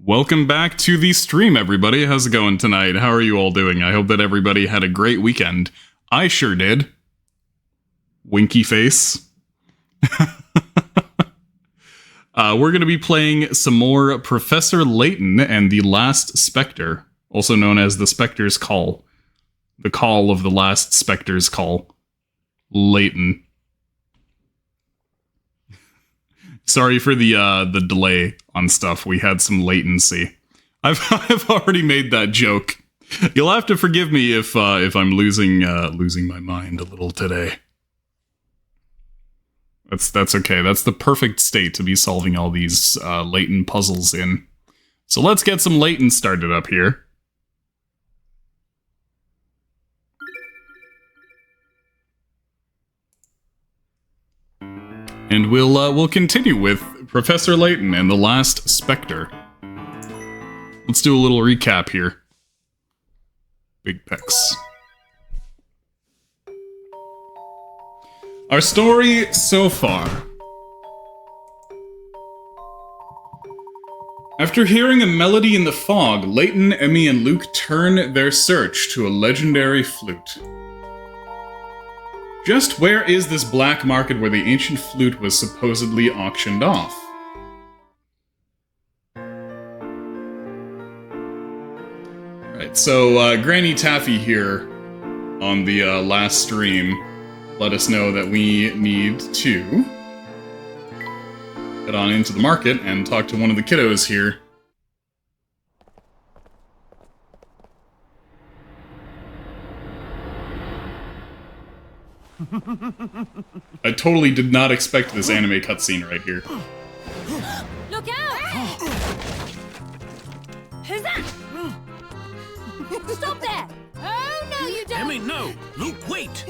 Welcome back to the stream, everybody. How's it going tonight? How are you all doing? I hope that everybody had a great weekend. I sure did. Winky face. We're going to be playing some more Professor Layton and the Last Spectre, also known as the Spectre's Call. The Call of the Last Spectre's Call. Layton. Sorry for the delay on stuff. We had some latency. I've already made that joke. You'll have to forgive me if I'm losing my mind a little today. That's okay. That's the perfect state to be solving all these Layton puzzles in. So let's get some Layton started up here. And we'll continue with Professor Layton and the Last Spectre. Let's do a little recap here. Big pecs. Our story so far. After hearing a melody in the fog, Layton, Emmy, and Luke turn their search to a legendary flute. Just where is this black market where the ancient flute was supposedly auctioned off? Alright, so Granny Taffy here on the last stream let us know that we need to head on into the market and talk to one of the kiddos here. I totally did not expect this anime cutscene right here. Look out! Who's that? Stop there! Oh, no, you don't! Emmy, no! Luke, wait!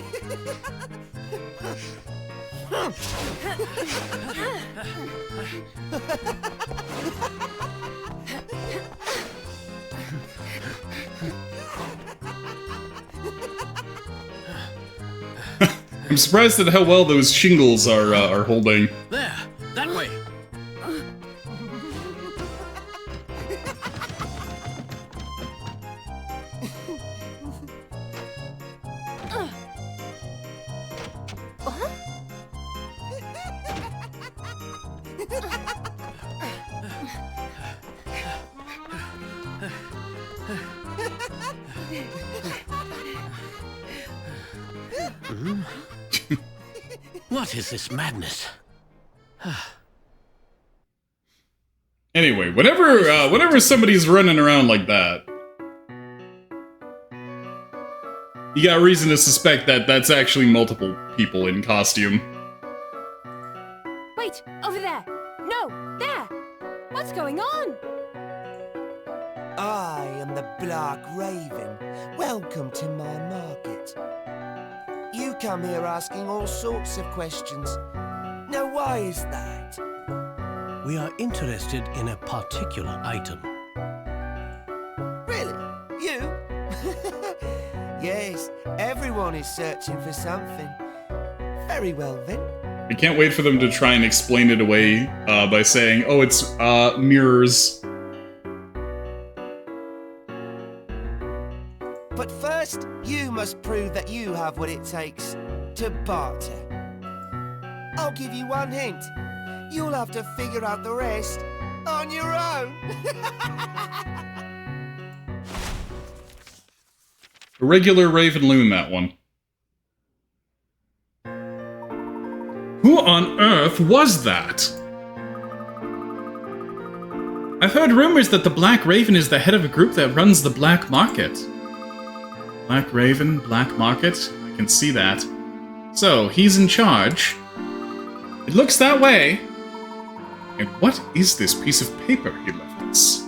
I'm surprised at how well those shingles are holding. There! That way! What is this madness? Anyway, whenever somebody's running around like that, you got reason to suspect that that's actually multiple people in costume. Wait, over there! No, there! What's going on? I am the Black Raven. Welcome to my market. You come here asking all sorts of questions. Now, why is that? We are interested in a particular item. Really? You? Yes, everyone is searching for something. Very well, then. I can't wait for them to try and explain it away by saying, oh, it's mirrors. But first, you must prove that you have what it takes to barter. I'll give you one hint. You'll have to figure out the rest on your own. A regular Raven Loon, that one. Who on earth was that? I've heard rumors that the Black Raven is the head of a group that runs the black market. Black Raven, black market? I can see that. So, he's in charge. It looks that way. And what is this piece of paper he left us?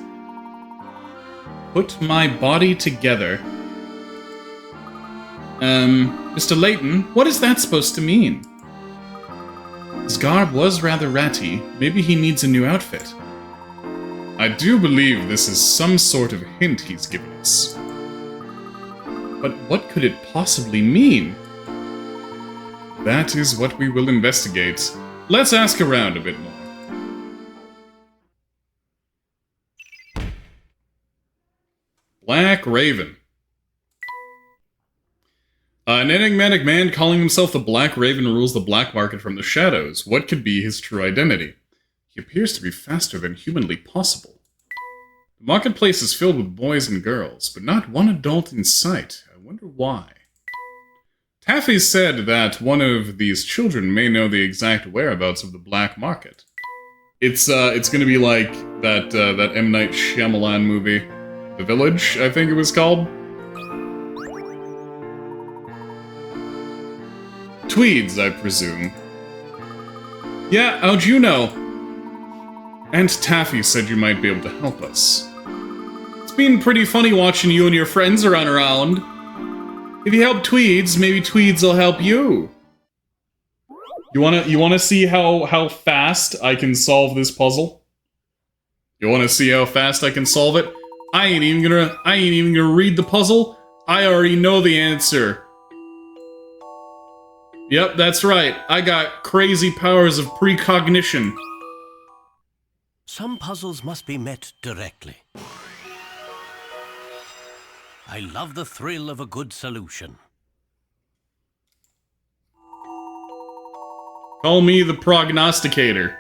Put my body together. Mr. Layton, what is that supposed to mean? His garb was rather ratty. Maybe he needs a new outfit. I do believe this is some sort of hint he's given us. But what could it possibly mean? That is what we will investigate. Let's ask around a bit more. Black Raven. An enigmatic man calling himself the Black Raven rules the black market from the shadows. What could be his true identity? He appears to be faster than humanly possible. The marketplace is filled with boys and girls, but not one adult in sight. I wonder why. Taffy said that one of these children may know the exact whereabouts of the black market. It's gonna be like that M. Night Shyamalan movie, The Village, I think it was called. Tweeds, I presume. Yeah, how'd you know? Aunt Taffy said you might be able to help us. It's been pretty funny watching you and your friends run around. If you help Tweeds, maybe Tweeds will help you. You wanna see how fast I can solve this puzzle? You wanna see how fast I can solve it? I ain't even gonna read the puzzle. I already know the answer. Yep, that's right. I got crazy powers of precognition. Some puzzles must be met directly. I love the thrill of a good solution. Call me the prognosticator.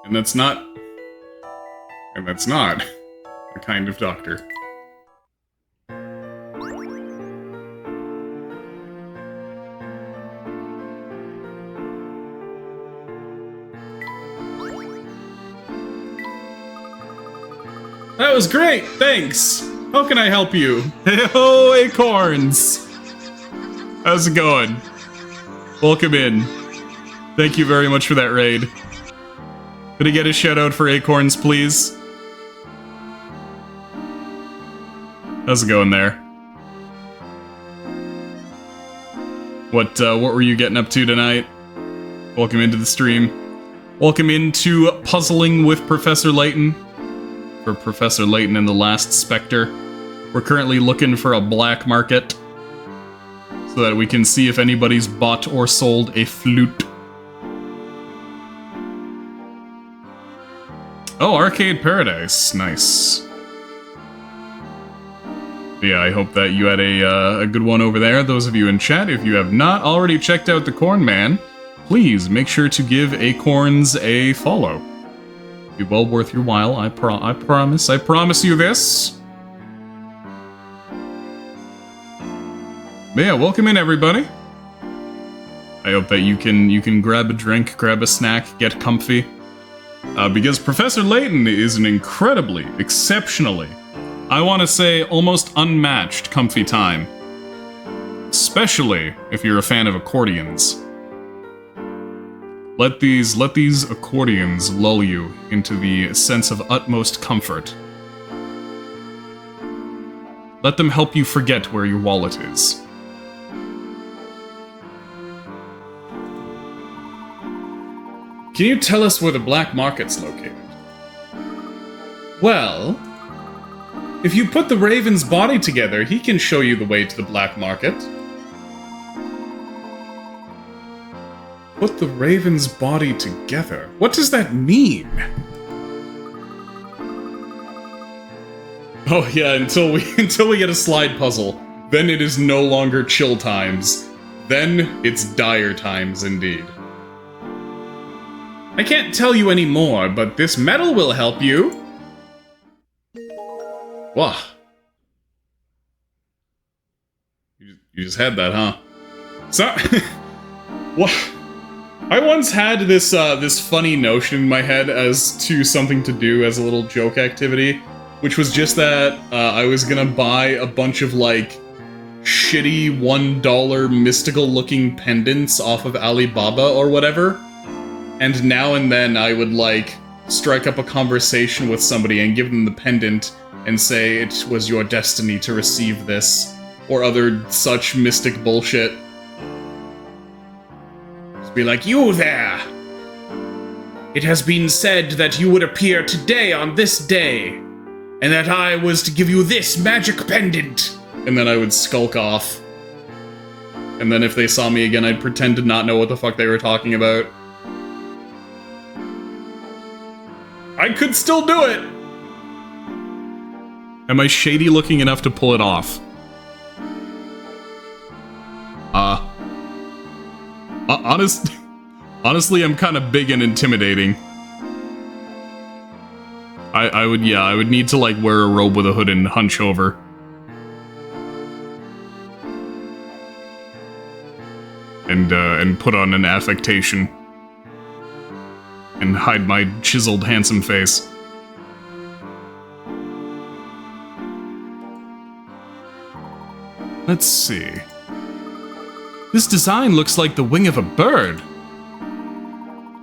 And that's not a kind of doctor. That was great, thanks! How can I help you? Hey-ho, Acorns! How's it going? Welcome in. Thank you very much for that raid. Could I get a shout out for Acorns, please? How's it going there? What were you getting up to tonight? Welcome into the stream. Welcome into Puzzling with Professor Layton. For Professor Layton and the Last Spectre. We're currently looking for a black market so that we can see if anybody's bought or sold a flute. Oh, Arcade Paradise. Nice. Yeah, I hope that you had a good one over there. Those of you in chat, if you have not already checked out the Corn Man, please make sure to give Acorns a follow. Be well worth your while, I promise you this. But yeah, welcome in everybody. I hope that you can grab a drink, grab a snack, get comfy. Because Professor Layton is an incredibly, exceptionally, I want to say almost unmatched comfy time. Especially if you're a fan of accordions. Let these accordions lull you into the sense of utmost comfort. Let them help you forget where your wallet is. Can you tell us where the black market's located? Well, if you put the Raven's body together, he can show you the way to the black market. Put the Raven's body together? What does that mean? Oh yeah, until we get a slide puzzle, then it is no longer chill times. Then it's dire times indeed. I can't tell you any more, but this medal will help you. Whoa. You just had that, huh? So, what? I once had this this funny notion in my head as to something to do as a little joke activity, which was just that I was gonna buy a bunch of like shitty $1 mystical-looking pendants off of Alibaba or whatever, and now and then I would like strike up a conversation with somebody and give them the pendant and say it was your destiny to receive this, or other such mystic bullshit. Be like, you there! It has been said that you would appear today on this day, and that I was to give you this magic pendant! And then I would skulk off. And then if they saw me again, I'd pretend to not know what the fuck they were talking about. I could still do it! Am I shady looking enough to pull it off? Honestly, I'm kind of big and intimidating. I would need to, like, wear a robe with a hood and hunch over. And put on an affectation. And hide my chiseled, handsome face. Let's see. This design looks like the wing of a bird.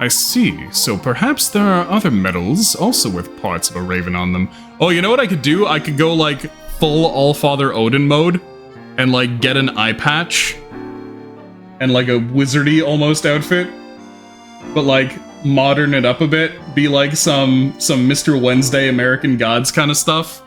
I see. So perhaps there are other medals also with parts of a raven on them. Oh, you know what I could do? I could go, like, full Allfather Odin mode and, like, get an eye patch and, like, a wizardy almost outfit, but, like, modern it up a bit, be like some Mr. Wednesday American Gods kind of stuff.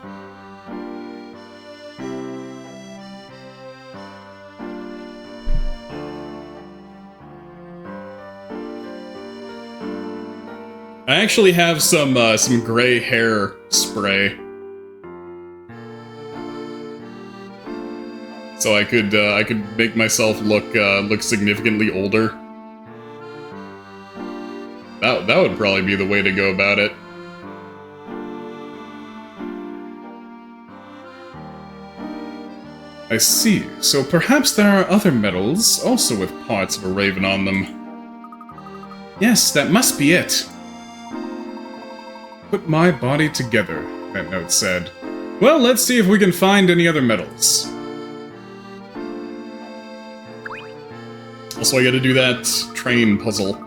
I actually have some gray hair spray, so I could make myself look significantly older. That would probably be the way to go about it. I see. So perhaps there are other medals also with parts of a raven on them. Yes, that must be it. Put my body together, that note said. Well, let's see if we can find any other medals. Also, I gotta do that train puzzle.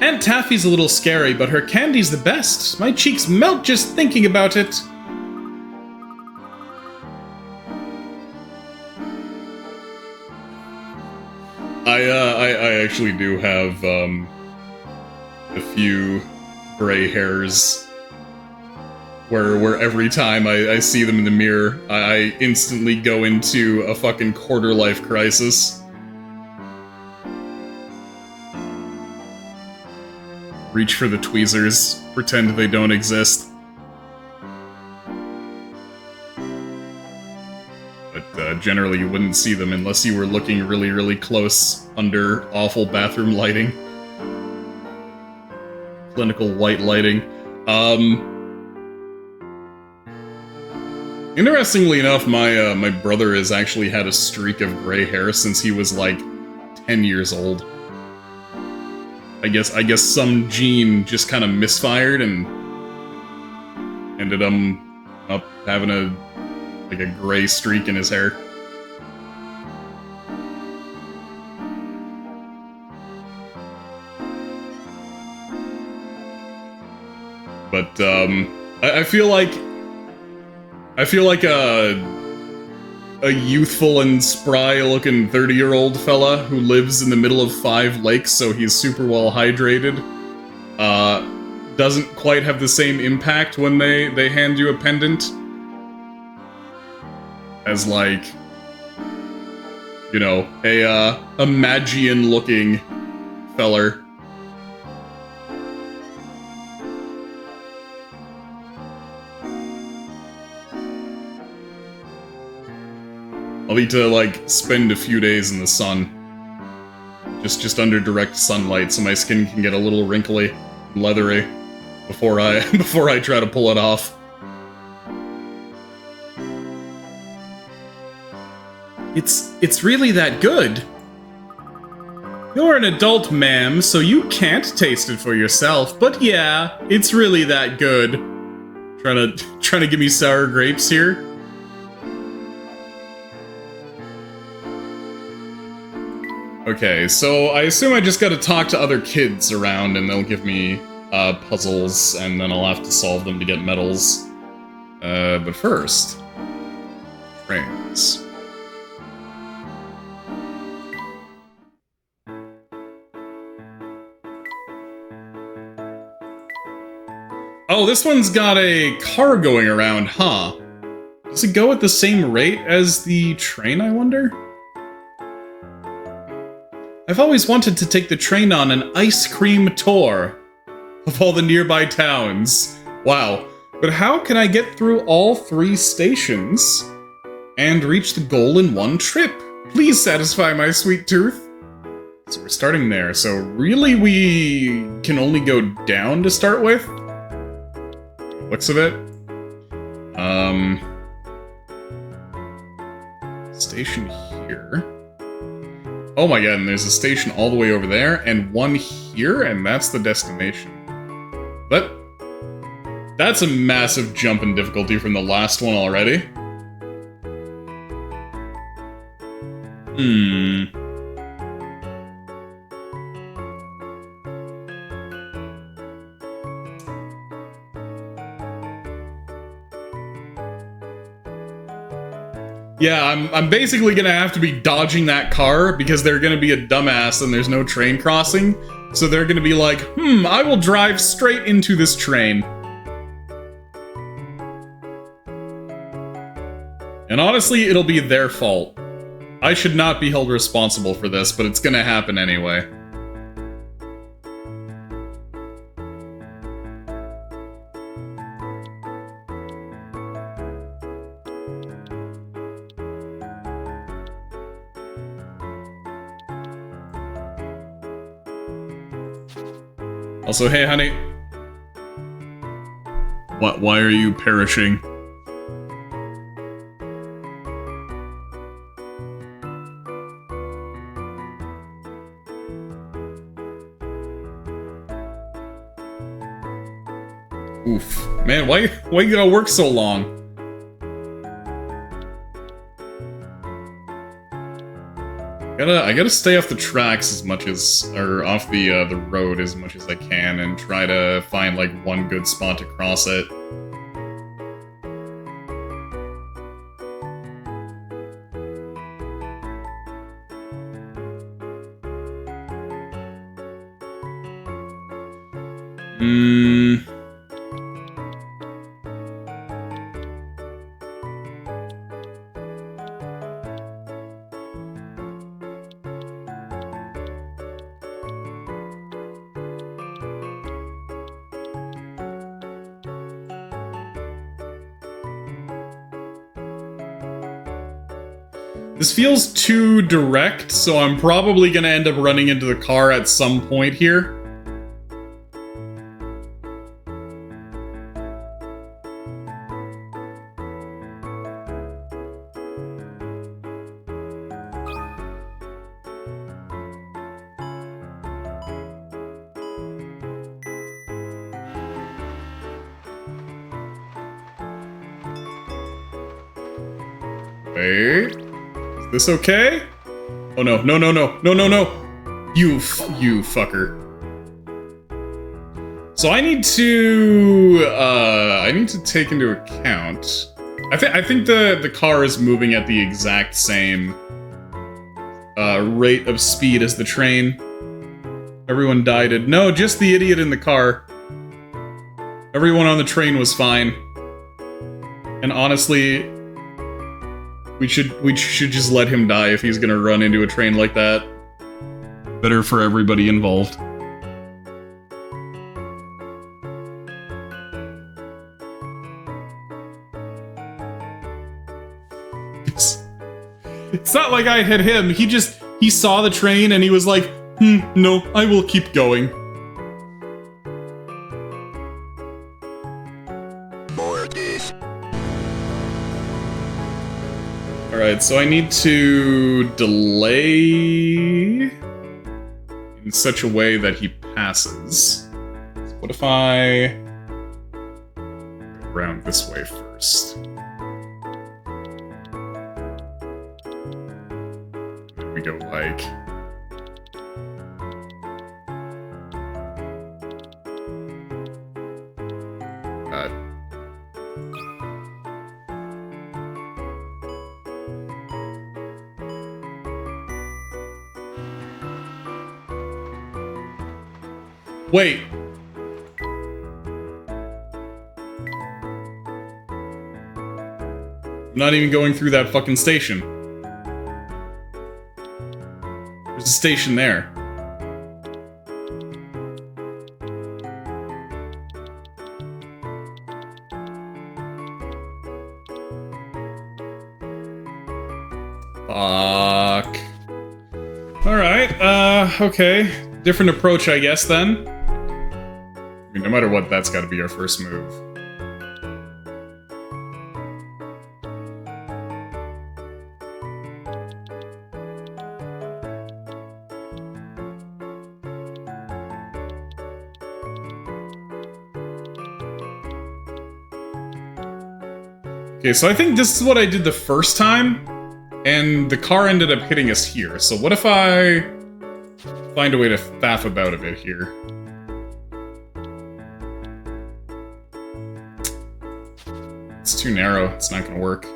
Aunt Taffy's a little scary, but her candy's the best. My cheeks melt just thinking about it. I actually do have, a few gray hairs where every time I see them in the mirror, I instantly go into a fucking quarter-life crisis. Reach for the tweezers, pretend they don't exist. But generally you wouldn't see them unless you were looking really, really close under awful bathroom lighting. Clinical white lighting. Interestingly enough, my brother has actually had a streak of gray hair since he was like 10 years old. I guess some gene just kind of misfired and ended up having a gray streak in his hair. But I feel like a youthful and spry-looking 30-year-old fella who lives in the middle of 5 lakes, so he's super well hydrated, doesn't quite have the same impact when they hand you a pendant as, like, you know, a Magian-looking feller. I'll need to, like, spend a few days in the sun. Just under direct sunlight, so my skin can get a little wrinkly and leathery before I try to pull it off. It's really that good. You're an adult, ma'am, so you can't taste it for yourself, but yeah, it's really that good. Trying to give me sour grapes here? Okay, so I assume I just gotta talk to other kids around and they'll give me puzzles and then I'll have to solve them to get medals. But first, trains. Oh, this one's got a car going around, huh? Does it go at the same rate as the train, I wonder? I've always wanted to take the train on an ice cream tour. of all the nearby towns. Wow. But how can I get through all 3 stations and reach the goal in one trip? Please satisfy my sweet tooth. So we're starting there. So really we can only go down to start with? Looks of it. Station here. Oh my god, and there's a station all the way over there, and one here, and that's the destination. But that's a massive jump in difficulty from the last one already. Yeah, I'm basically gonna have to be dodging that car because they're gonna be a dumbass and there's no train crossing. So they're gonna be like, I will drive straight into this train. And honestly, it'll be their fault. I should not be held responsible for this, but it's gonna happen anyway. Also, hey honey. Why are you perishing? Oof. Man, why you gotta work so long? I gotta stay off the tracks as much as, or off the road as much as I can, and try to find like one good spot to cross it. This feels too direct, so I'm probably gonna end up running into the car at some point here. Wait. Is this okay? Oh no, no, no, no, no, no, no! You fucker. So I need to take into account. I think the car is moving at the exact same rate of speed as the train. Everyone died. No, just the idiot in the car. Everyone on the train was fine. And honestly, we should just let him die if he's gonna run into a train like that. Better for everybody involved. It's not like I hit him. He saw the train and he was like, no, I will keep going. Alright, so I need to delay in such a way that he passes. So what if I go around this way first? Then we go like... Wait. I'm not even going through that fucking station. There's a station there. Fuck. Alright, okay. Different approach, I guess, then. I mean, no matter what, that's gotta be our first move. Okay, so I think this is what I did the first time, and the car ended up hitting us here. So what if I find a way to faff about a bit here? It's too narrow, it's not gonna work.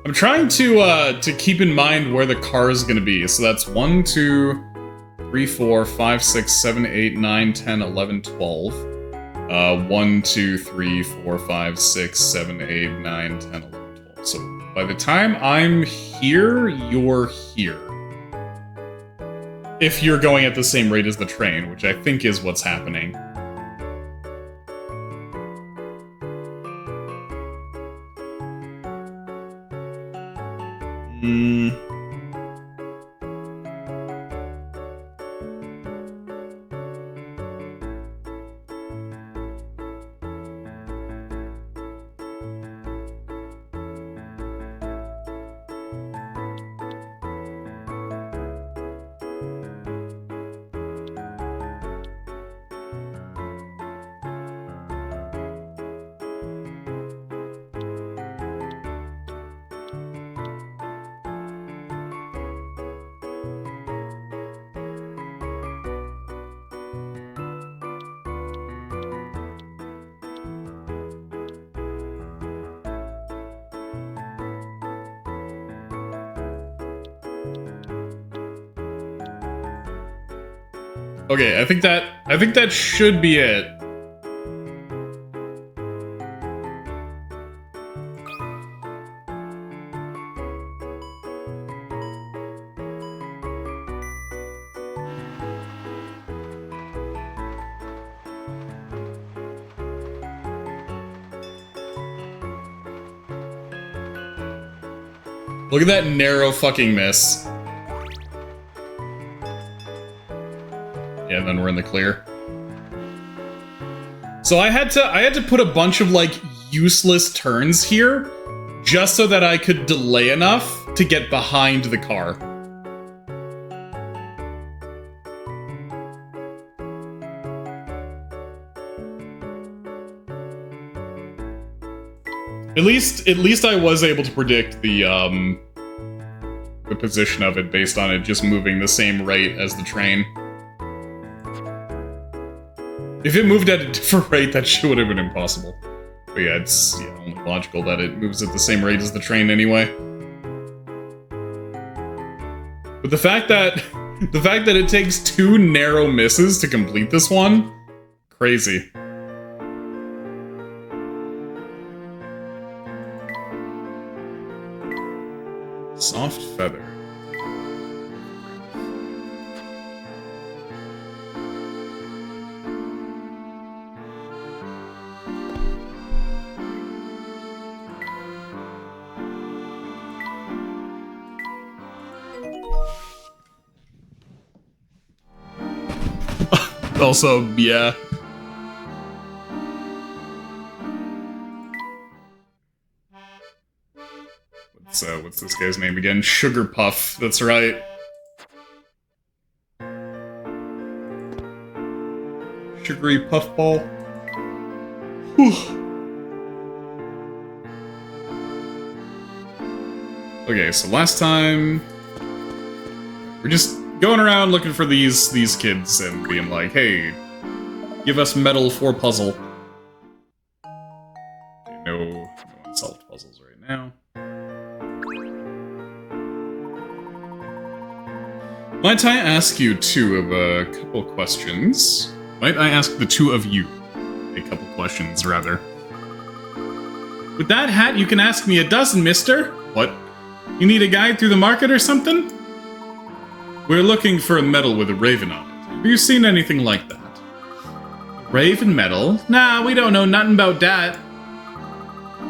I'm trying to keep in mind where the car is going to be. So that's 1, 2, 3, 4, 5, 6, 7, 8, 9, 10, 11, 12. 1, 2, 3, 4, 5, 6, 7, 8, 9, 10, 11, 12. So by the time I'm here, you're here. If you're going at the same rate as the train, which I think is what's happening. Okay, I think that should be it. Look at that narrow fucking miss. Yeah, then we're in the clear. So I had to put a bunch of like useless turns here just so that I could delay enough to get behind the car. At least I was able to predict the position of it based on it just moving the same rate as the train. If it moved at a different rate, that shit would have been impossible. But yeah, it's only logical that it moves at the same rate as the train anyway. But the fact that it takes 2 narrow misses to complete this one, crazy. Soft feather. Also, yeah. What's this guy's name again? Sugar Puff, that's right. Sugary puffball. Whew. Okay, so last time We're just going around looking for these kids and being like, hey, give us metal for puzzle. Okay, no unsolved puzzles right now. Might I ask you two of a couple questions? Might I ask the two of you a couple questions, rather? With that hat, you can ask me a dozen, mister. What? You need a guide through the market or something? We're looking for a medal with a raven on it. Have you seen anything like that? Raven medal? Nah, we don't know nothing about that.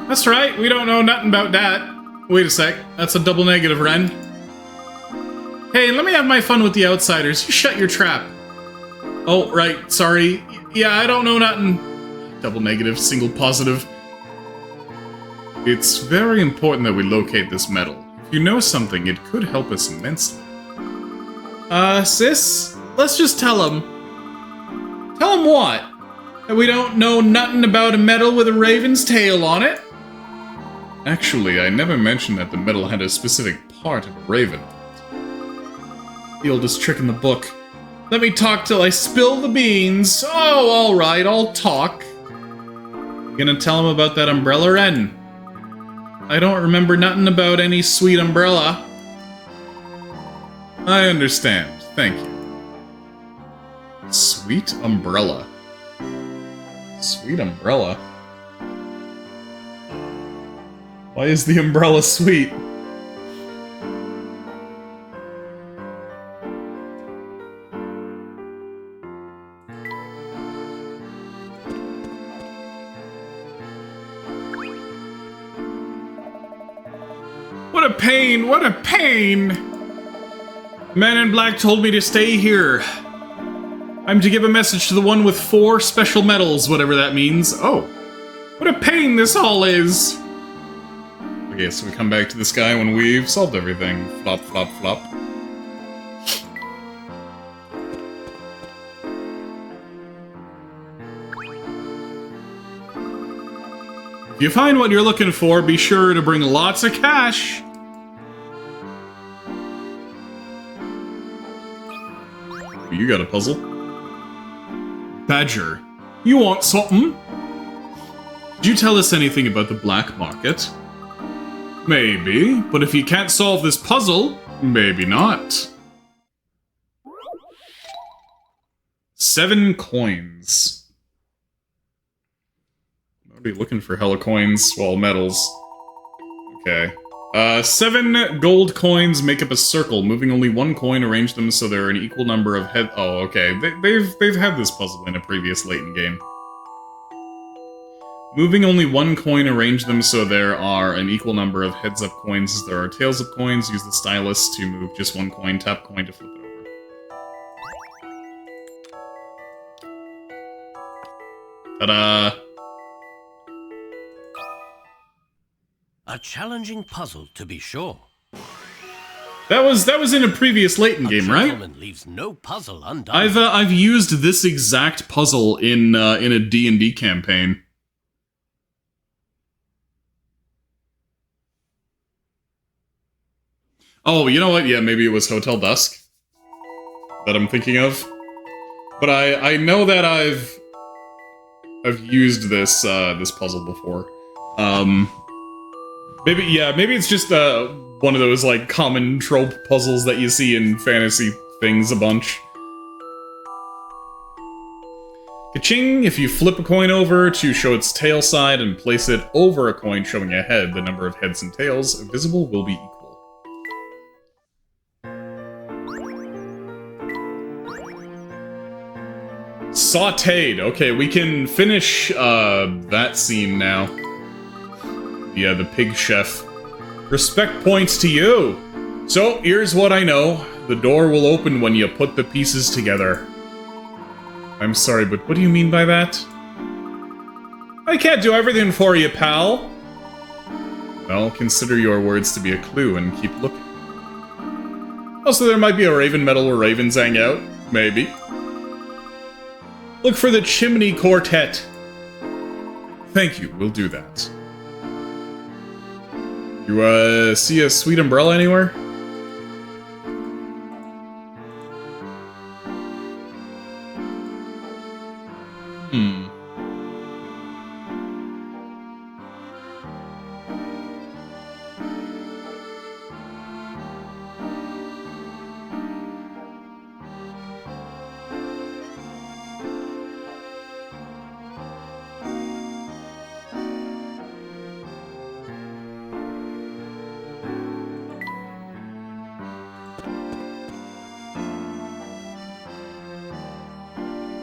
That's right, we don't know nothing about that. Wait a sec, that's a double negative, Ren. Hey, let me have my fun with the outsiders. You shut your trap. Oh, right, sorry. Yeah, I don't know nothing. Double negative, single positive. It's very important that we locate this medal. If you know something, it could help us immensely. Sis? Let's just tell him. Tell him what? That we don't know nothing about a medal with a raven's tail on it? Actually, I never mentioned that the medal had a specific part of a raven on it. The oldest trick in the book. Let me talk till I spill the beans. Oh, alright, I'll talk. You gonna tell him about that umbrella, Ren? I don't remember nothing about any sweet umbrella. I understand. Thank you. Sweet umbrella. Sweet umbrella? Why is the umbrella sweet? What a pain! What a pain! Man in Black told me to stay here. I'm to give a message to the one with 4 special medals, whatever that means. Oh. What a pain this all is! Okay, so we come back to this guy when we've solved everything. Flop, flop, flop. If you find what you're looking for, be sure to bring lots of cash! You got a puzzle. Badger, you want something? Did you tell us anything about the black market? Maybe, but if you can't solve this puzzle, maybe not. 7 coins. I'm already looking for hella coins, well, medals. Okay. 7 gold coins make up a circle. Moving only 1 coin, arrange them so there are an equal number of head. Oh, okay. They've had this puzzle in a previous Layton game. Moving only 1 coin, arrange them so there are an equal number of heads-up coins as there are tails-up coins. Use the stylus to move just 1 coin. Tap coin to flip it over. Ta-da! A challenging puzzle, to be sure. That was in a previous Layton game, right? Gentleman leaves no puzzle undone. I've used this exact puzzle in a D&D campaign. Oh, you know what? Yeah, maybe it was Hotel Dusk that I'm thinking of. But I know that I've used this this puzzle before. Maybe it's just one of those like common trope puzzles that you see in fantasy things a bunch. Ka-ching! If you flip a coin over to show its tail side and place it over a coin showing a head, the number of heads and tails visible will be equal. Sautéed. Okay, we can finish that scene now. Yeah, the pig chef. Respect points to you! So, here's what I know. The door will open when you put the pieces together. I'm sorry, but what do you mean by that? I can't do everything for you, pal. Well, consider your words to be a clue and keep looking. Also, there might be a raven medal where ravens hang out. Maybe. Look for the Chimney Quartet. Thank you, we'll do that. You, see a sweet umbrella anywhere? Hmm.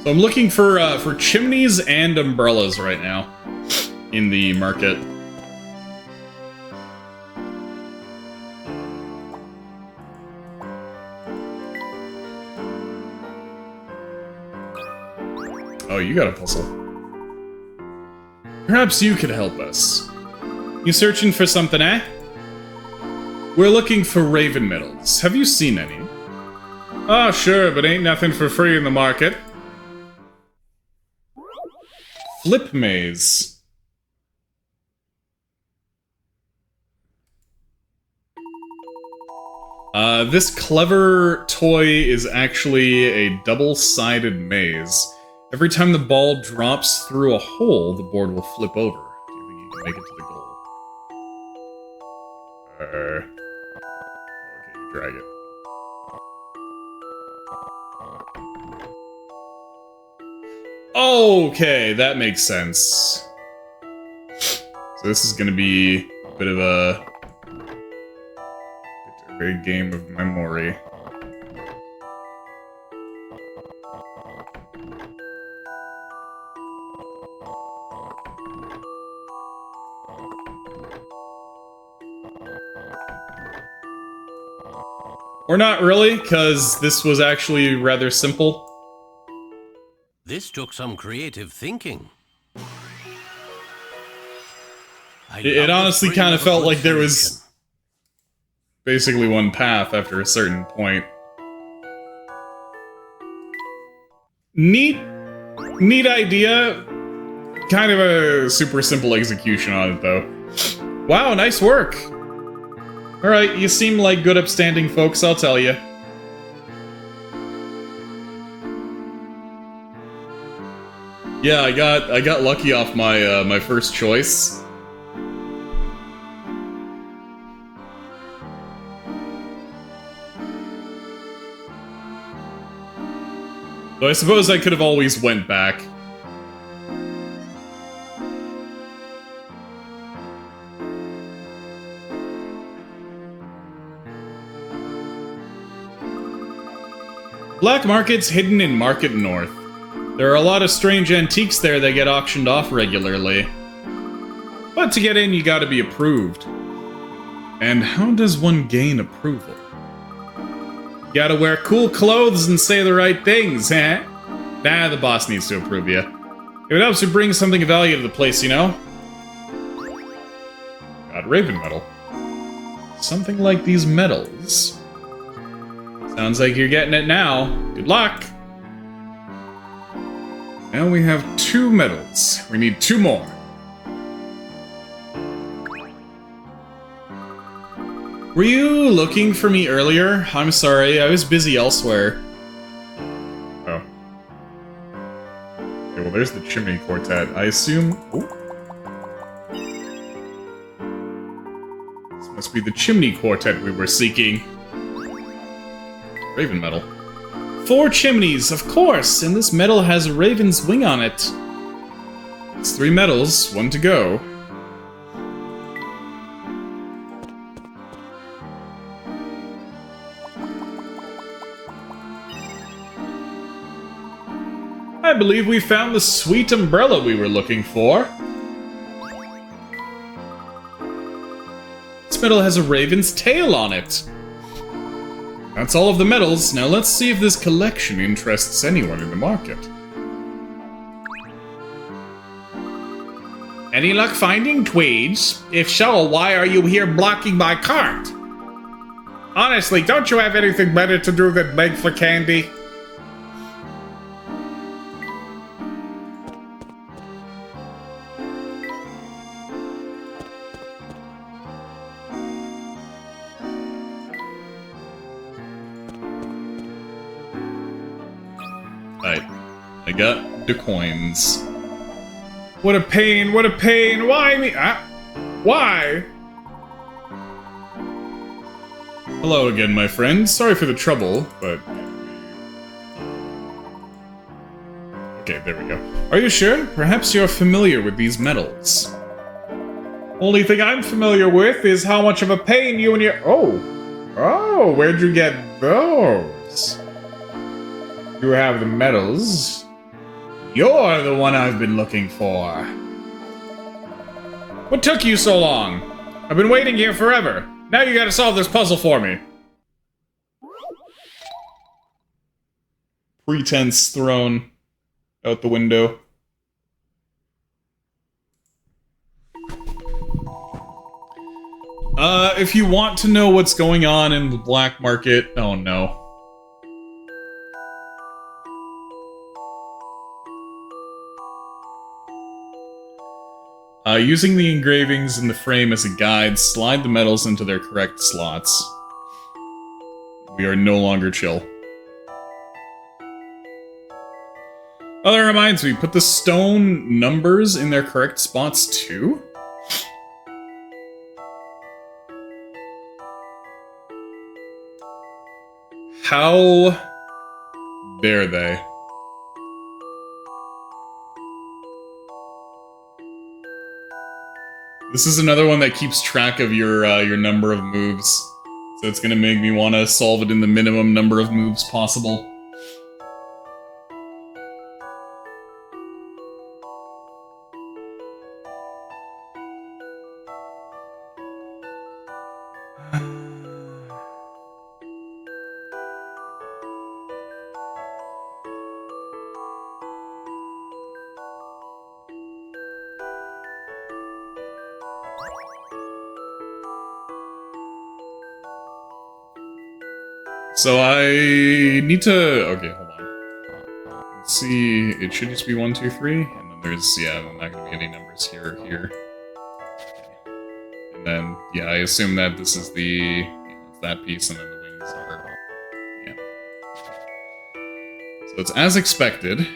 So I'm looking for chimneys and umbrellas right now in the market. Oh, you got a puzzle. Perhaps you could help us. You searching for something, eh? We're looking for raven medals. Have you seen any? Oh, sure, but ain't nothing for free in the market. Flip maze. This clever toy is actually a double-sided maze. Every time the ball drops through a hole, the board will flip over. Do you think you can make it to the goal? Okay, you drag it. Okay, that makes sense. So this is gonna be a bit of a game of memory. Or not really, because this was actually rather simple. This took some creative thinking. It honestly kind of felt like there was basically one path after a certain point. Neat idea. Kind of a super simple execution on it, though. Wow, nice work. Alright, you seem like good upstanding folks, I'll tell you. Yeah, I got lucky off my my first choice. Though I suppose I could have always went back. Black market's hidden in Market North. There are a lot of strange antiques there that get auctioned off regularly. But to get in, you gotta be approved. And how does one gain approval? You gotta wear cool clothes and say the right things, huh? Nah, the boss needs to approve you. If it helps you bring something of value to the place, you know? Got Raven Medal. Something like these medals. Sounds like you're getting it now. Good luck! Now we have 2 medals. We need 2 more. Were you looking for me earlier? I'm sorry, I was busy elsewhere. Oh. Okay, well there's the Chimney Quartet. I assume... Ooh. This must be the Chimney Quartet we were seeking. Raven medal. 4 chimneys, of course, and this medal has a raven's wing on it. It's 3 medals, 1 to go. I believe we found the sweet umbrella we were looking for. This medal has a raven's tail on it. That's all of the medals. Now let's see if this collection interests anyone in the market. Any luck finding tweeds? If so, why are you here blocking my cart? Honestly, don't you have anything better to do than beg for candy? Right. I got the coins. What a pain, what a pain! Why me? Why? Hello again, my friend. Sorry for the trouble, but... Okay, there we go. Are you sure? Perhaps you're familiar with these metals. Only thing I'm familiar with is how much of a pain you and your... Oh, where'd you get those? You have the metals. You're the one I've been looking for. What took you so long? I've been waiting here forever. Now you gotta solve this puzzle for me. Pretense thrown out the window. If you want to know what's going on in the black market... Oh no. Using the engravings in the frame as a guide, slide the metals into their correct slots. We are no longer chill. Oh, that reminds me, put the stone numbers in their correct spots too? How dare they? This is another one that keeps track of your number of moves. So it's gonna make me want to solve it in the minimum number of moves possible. So I need to... Okay, hold on. Let's see, it should just be 1, 2, 3, and then there's, yeah, not gonna be any numbers here or here. And then, yeah, I assume that this is the... Yeah, it's that piece, and then the wings are... Yeah. So it's as expected.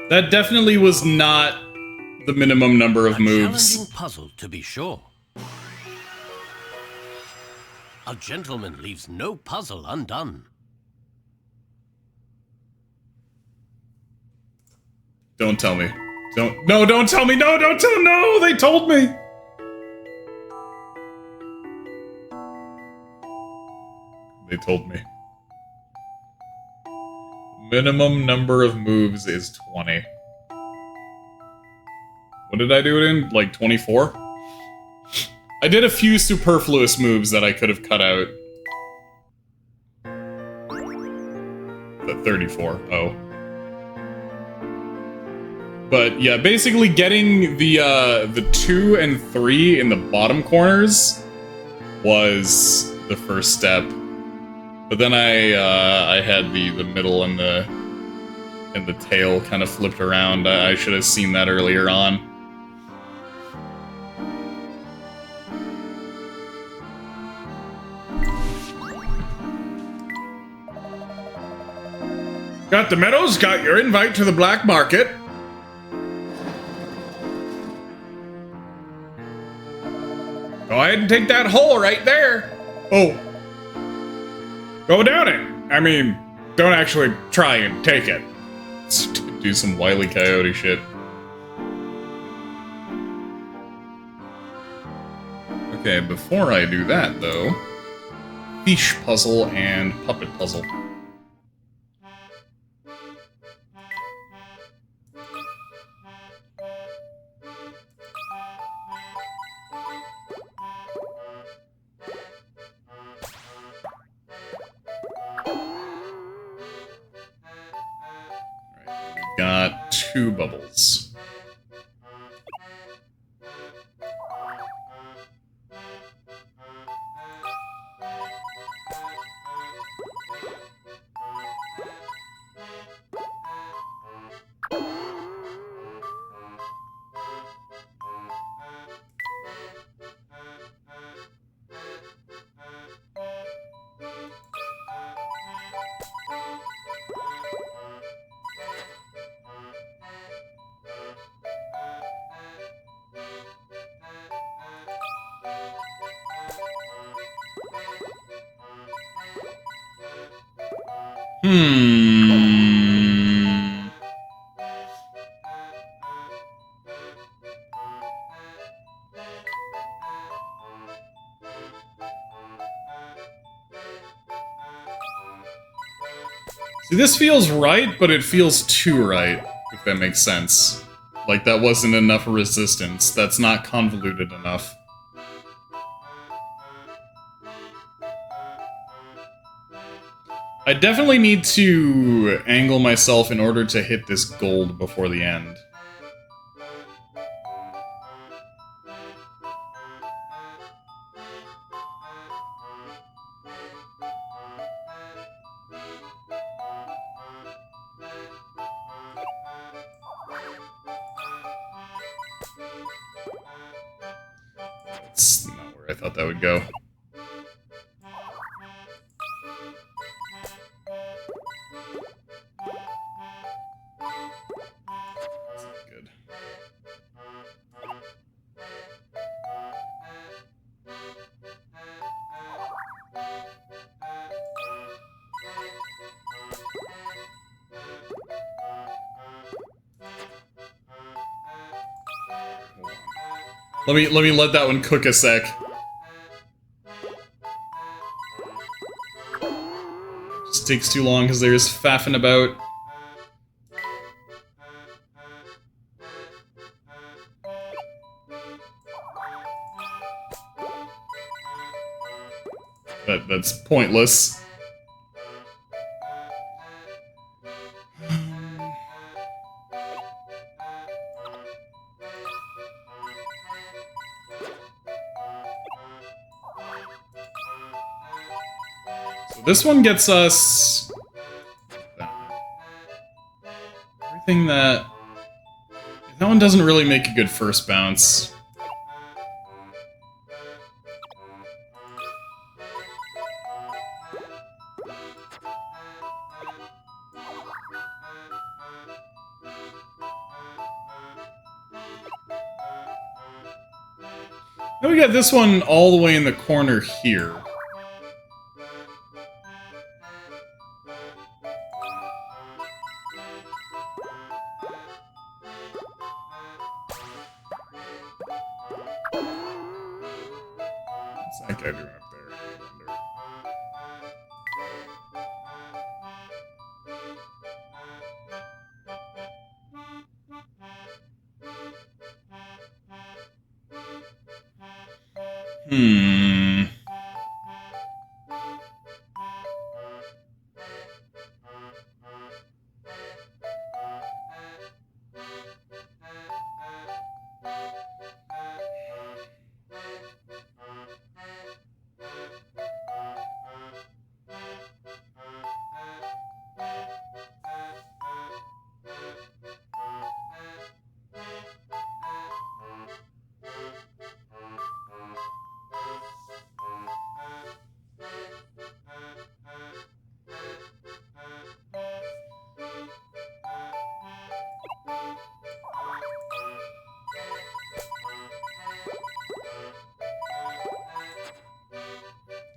That definitely was not the minimum number of moves. Challenging puzzle, to be sure. A gentleman leaves no puzzle undone. Don't tell me. Don't tell me. No, don't tell. No, they told me. They told me. Minimum number of moves is 20. What did I do it in? Like 24? I did a few superfluous moves that I could have cut out. The 34. Oh. But yeah, basically getting the 2 and 3 in the bottom corners was the first step. But then I had the middle and the tail kind of flipped around. I should have seen that earlier on. Got the medals, got your invite to the black market. Go ahead and take that hole right there. Oh. Go down it. I mean, don't actually try and take it. Do some Wile E. Coyote shit. Okay, before I do that, though, fish puzzle and puppet puzzle. Got 2 bubbles. See, this feels right, but it feels too right, if that makes sense. Like, that wasn't enough resistance. That's not convoluted enough. I definitely need to angle myself in order to hit this gold before the end. That's not where I thought that would go. Good. Let me let that one cook a sec. Just takes too long because there's faffing about. That's pointless. This one gets us everything that one doesn't really make a good first bounce. Now we got this one all the way in the corner here. What's that guy doing up there? I wonder. Hmm.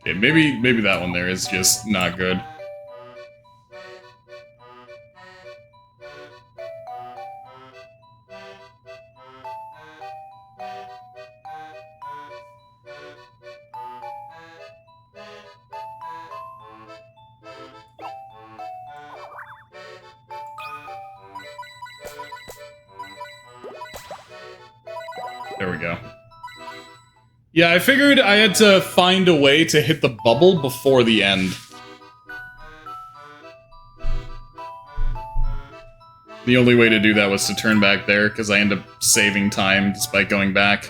Okay, maybe that one there is just not good. There we go. Yeah, I figured I had to find a way to hit the bubble before the end. The only way to do that was to turn back there, because I end up saving time despite going back.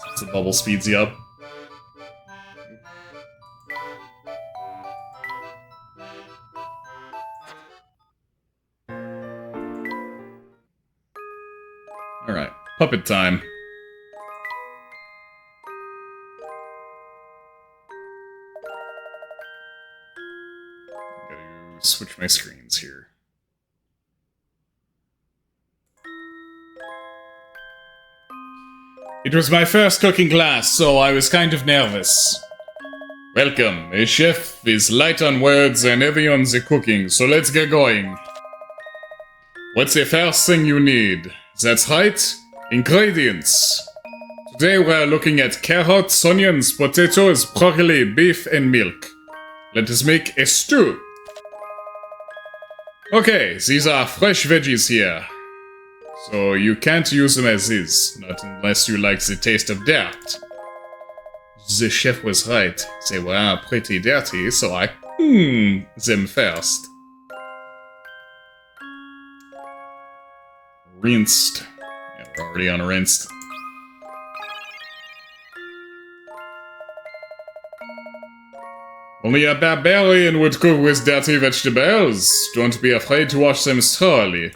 Since the bubble speeds you up. Alright, puppet time. Switch my screens here. It was my first cooking class, so I was kind of nervous. Welcome. A chef is light on words and heavy on the cooking, so let's get going. What's the first thing you need? That's right. Ingredients. Today we're looking at carrots, onions, potatoes, broccoli, beef, and milk. Let us make a stew. Okay, these are fresh veggies here. So you can't use them as is, not unless you like the taste of dirt. The chef was right. They were pretty dirty, so I them first. Rinsed. Yeah, we're already on rinsed. Only a barbarian would cook with dirty vegetables. Don't be afraid to wash them thoroughly.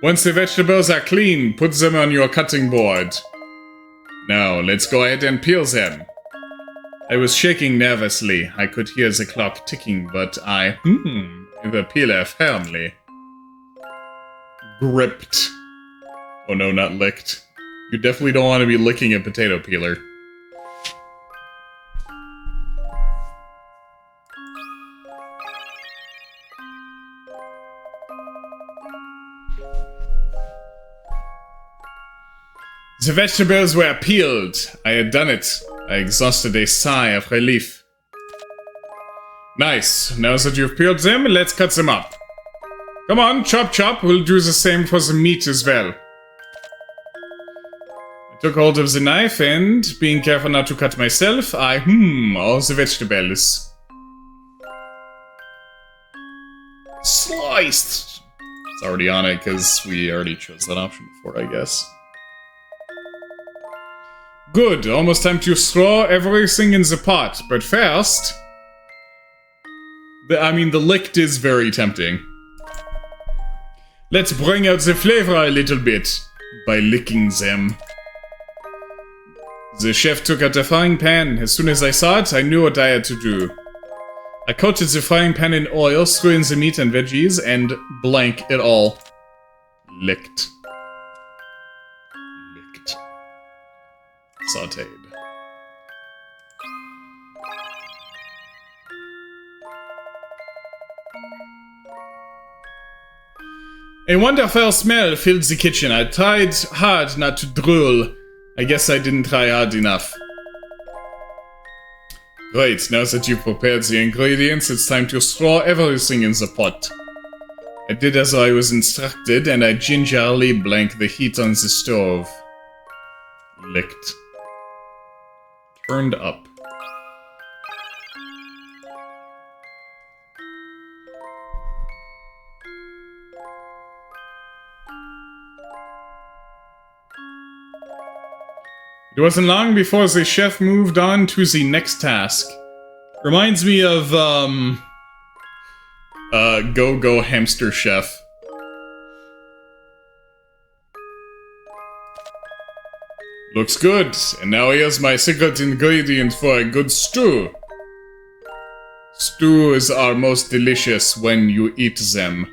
Once the vegetables are clean, put them on your cutting board. Now, let's go ahead and peel them. I was shaking nervously. I could hear the clock ticking, but I, the peeler firmly. Gripped. Oh no, not licked. You definitely don't want to be licking a potato peeler. The vegetables were peeled. I had done it. I exhausted a sigh of relief. Nice. Now that you've peeled them, let's cut them up. Come on, chop chop. We'll do the same for the meat as well. Took hold of the knife and, being careful not to cut myself, I all the vegetables. Sliced! It's already on it because we already chose that option before, I guess. Good, almost time to throw everything in the pot, but first... the licked is very tempting. Let's bring out the flavor a little bit by licking them. The chef took out the frying pan. As soon as I saw it, I knew what I had to do. I coated the frying pan in oil, threw in the meat and veggies, and blank it all. Licked. Licked. Sauteed. A wonderful smell filled the kitchen. I tried hard not to drool. I guess I didn't try hard enough. Right, now that you've prepared the ingredients, it's time to throw everything in the pot. I did as I was instructed, and I gingerly blanked the heat on the stove. Licked. Turned up. It wasn't long before the chef moved on to the next task. Reminds me of, Go-Go Hamster Chef. Looks good, and now here's my secret ingredient for a good stew. Stews are most delicious when you eat them.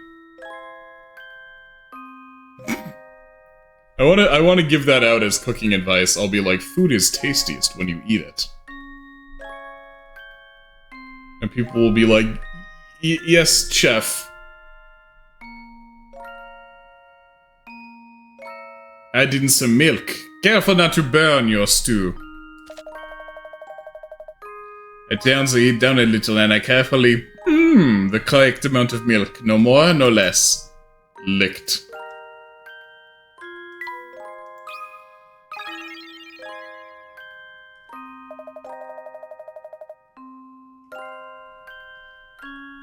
I wanna give that out as cooking advice. I'll be like, food is tastiest when you eat it. And people will be like, yes, chef. Add in some milk. Careful not to burn your stew. I turn the heat down a little and I carefully, the correct amount of milk. No more, no less. Licked.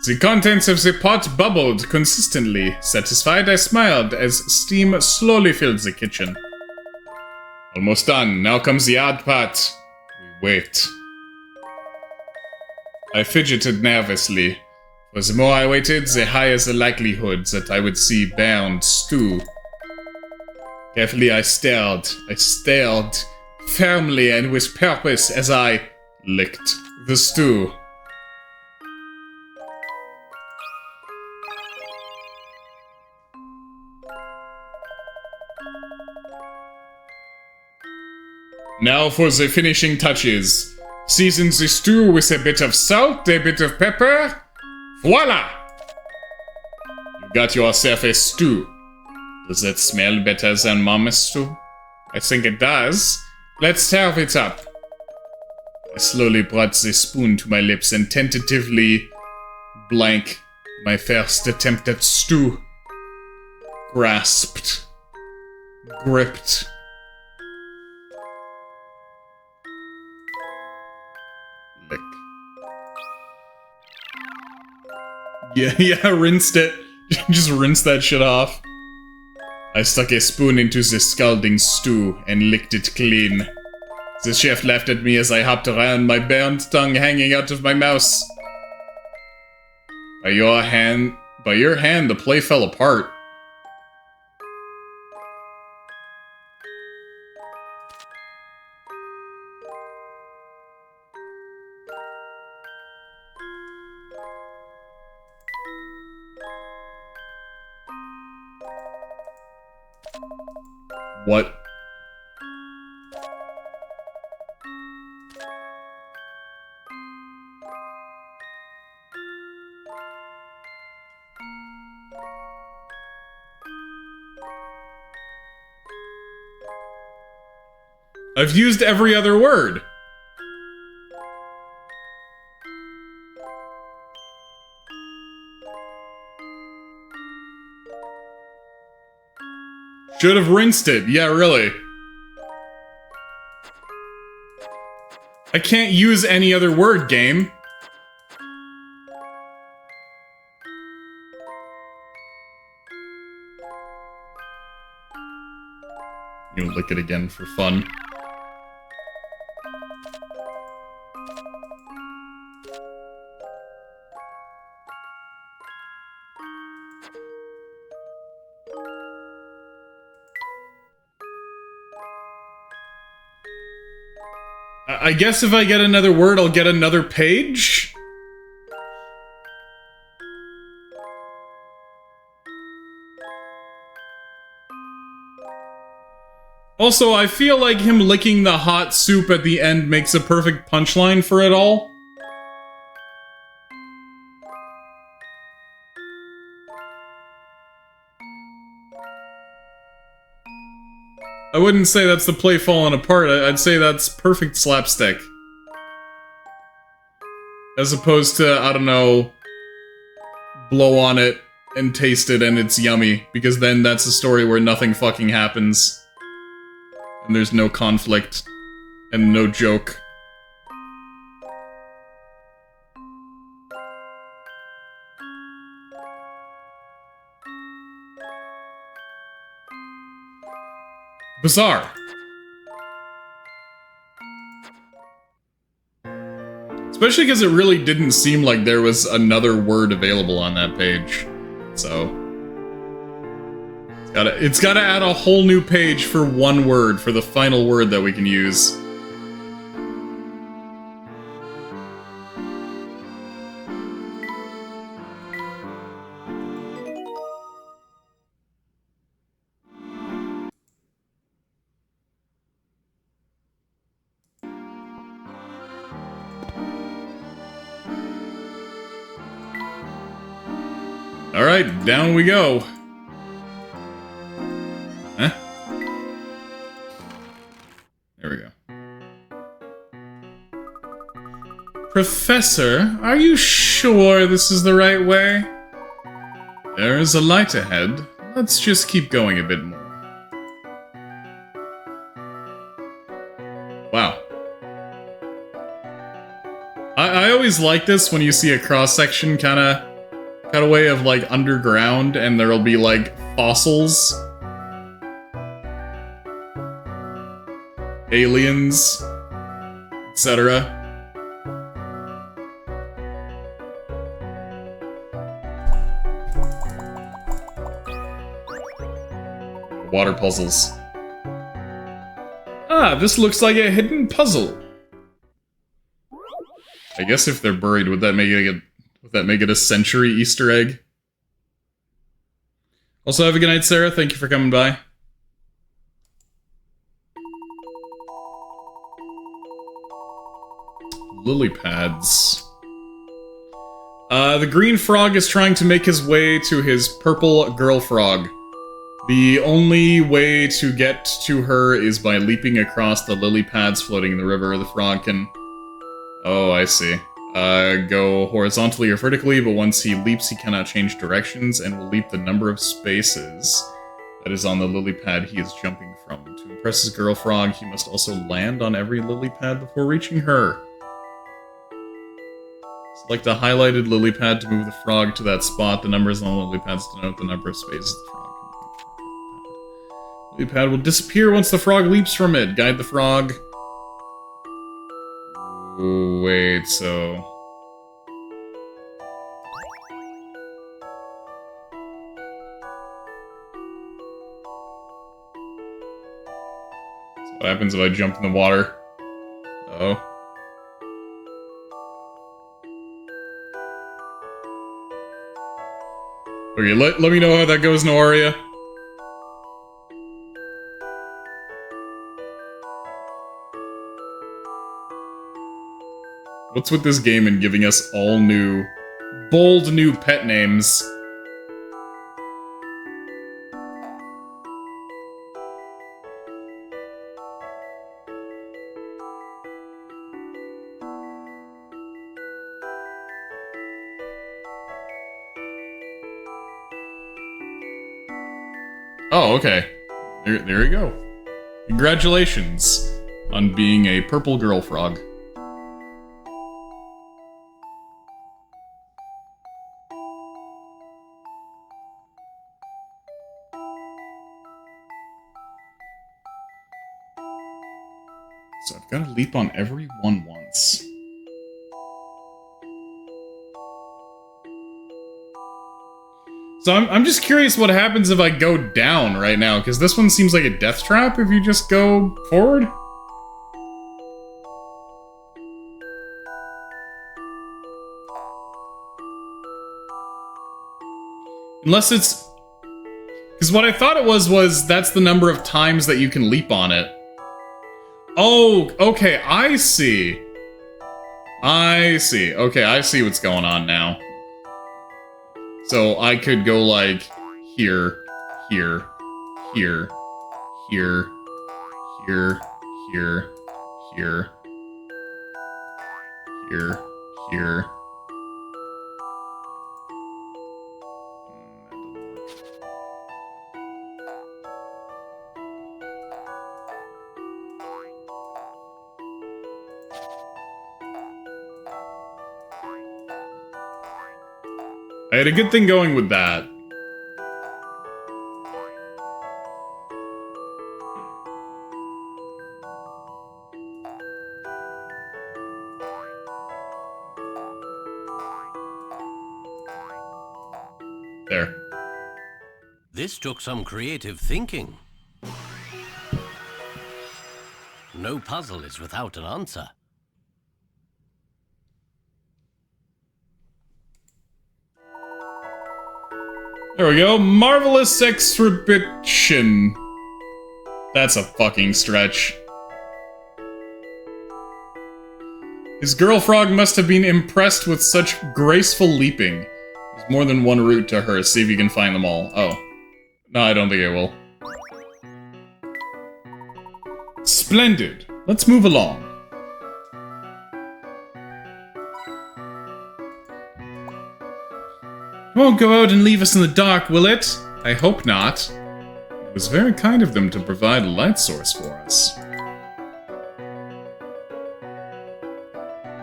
The contents of the pot bubbled consistently. Satisfied, I smiled as steam slowly filled the kitchen. Almost done. Now comes the hard part. We wait. I fidgeted nervously. For the more I waited, the higher the likelihood that I would see burned stew. Carefully I stared. I stared firmly and with purpose as I licked the stew. Now for the finishing touches. Season the stew with a bit of salt, a bit of pepper. Voila! You got yourself a stew. Does that smell better than Mama's stew? I think it does. Let's serve it up. I slowly brought the spoon to my lips and tentatively blank my first attempt at stew. Grasped. Gripped. Lick. Yeah, rinsed it. Just rinse that shit off. I stuck a spoon into the scalding stew and licked it clean. The chef laughed at me as I hopped around, my burned tongue hanging out of my mouth. By your hand, the play fell apart. What? I've used every other word. Should have rinsed it. Yeah, really. I can't use any other word, game. You lick it again for fun. I guess if I get another word, I'll get another page? Also, I feel like him licking the hot soup at the end makes a perfect punchline for it all. I wouldn't say that's the play falling apart, I'd say that's perfect slapstick. As opposed to, I don't know, blow on it, and taste it and it's yummy, because then that's a story where nothing fucking happens. And there's no conflict. And no joke. Bizarre. Especially because it really didn't seem like there was another word available on that page. So... It's gotta add a whole new page for one word, for the final word that we can use. Alright, down we go. Huh? There we go. Professor, are you sure this is the right way? There is a light ahead. Let's just keep going a bit more. Wow. I always like this when you see a cross-section kinda way of like underground and there'll be like fossils, aliens, etc. Water puzzles. Ah, this looks like a hidden puzzle. I guess if they're buried, would that make it a century Easter egg? Also, have a good night, Sarah. Thank you for coming by. Lily pads. The green frog is trying to make his way to his purple girl frog. The only way to get to her is by leaping across the lily pads floating in the river. The frog can... Oh, I see. Go horizontally or vertically, but once he leaps, he cannot change directions and will leap the number of spaces that is on the lily pad he is jumping from. To impress his girl frog, he must also land on every lily pad before reaching her. Select the highlighted lily pad to move the frog to that spot. The numbers on the lily pads denote the number of spaces the frog can move. The lily pad will disappear once the frog leaps from it. Guide the frog. Wait, so... What happens if I jump in the water? Uh-oh. Okay, let me know how that goes, Noaria. What's with this game and giving us all new, bold new pet names? Oh, okay. There we go. Congratulations on being a purple girl frog. So I've got to leap on every one once. So I'm just curious what happens if I go down right now, because this one seems like a death trap if you just go forward. Unless it's... Because what I thought it was that's the number of times that you can leap on it. Oh, okay, I see. I see. Okay, I see what's going on now. So I could go like here, here, here, here, here, here, here, here, here. I had a good thing going with that. There. This took some creative thinking. No puzzle is without an answer. There we go. Marvelous exhibition. That's a fucking stretch. His girl frog must have been impressed with such graceful leaping. There's more than one route to her. See if you can find them all. Oh. No, I don't think I will. Splendid. Let's move along. You won't go out and leave us in the dark, will it? I hope not. It was very kind of them to provide a light source for us.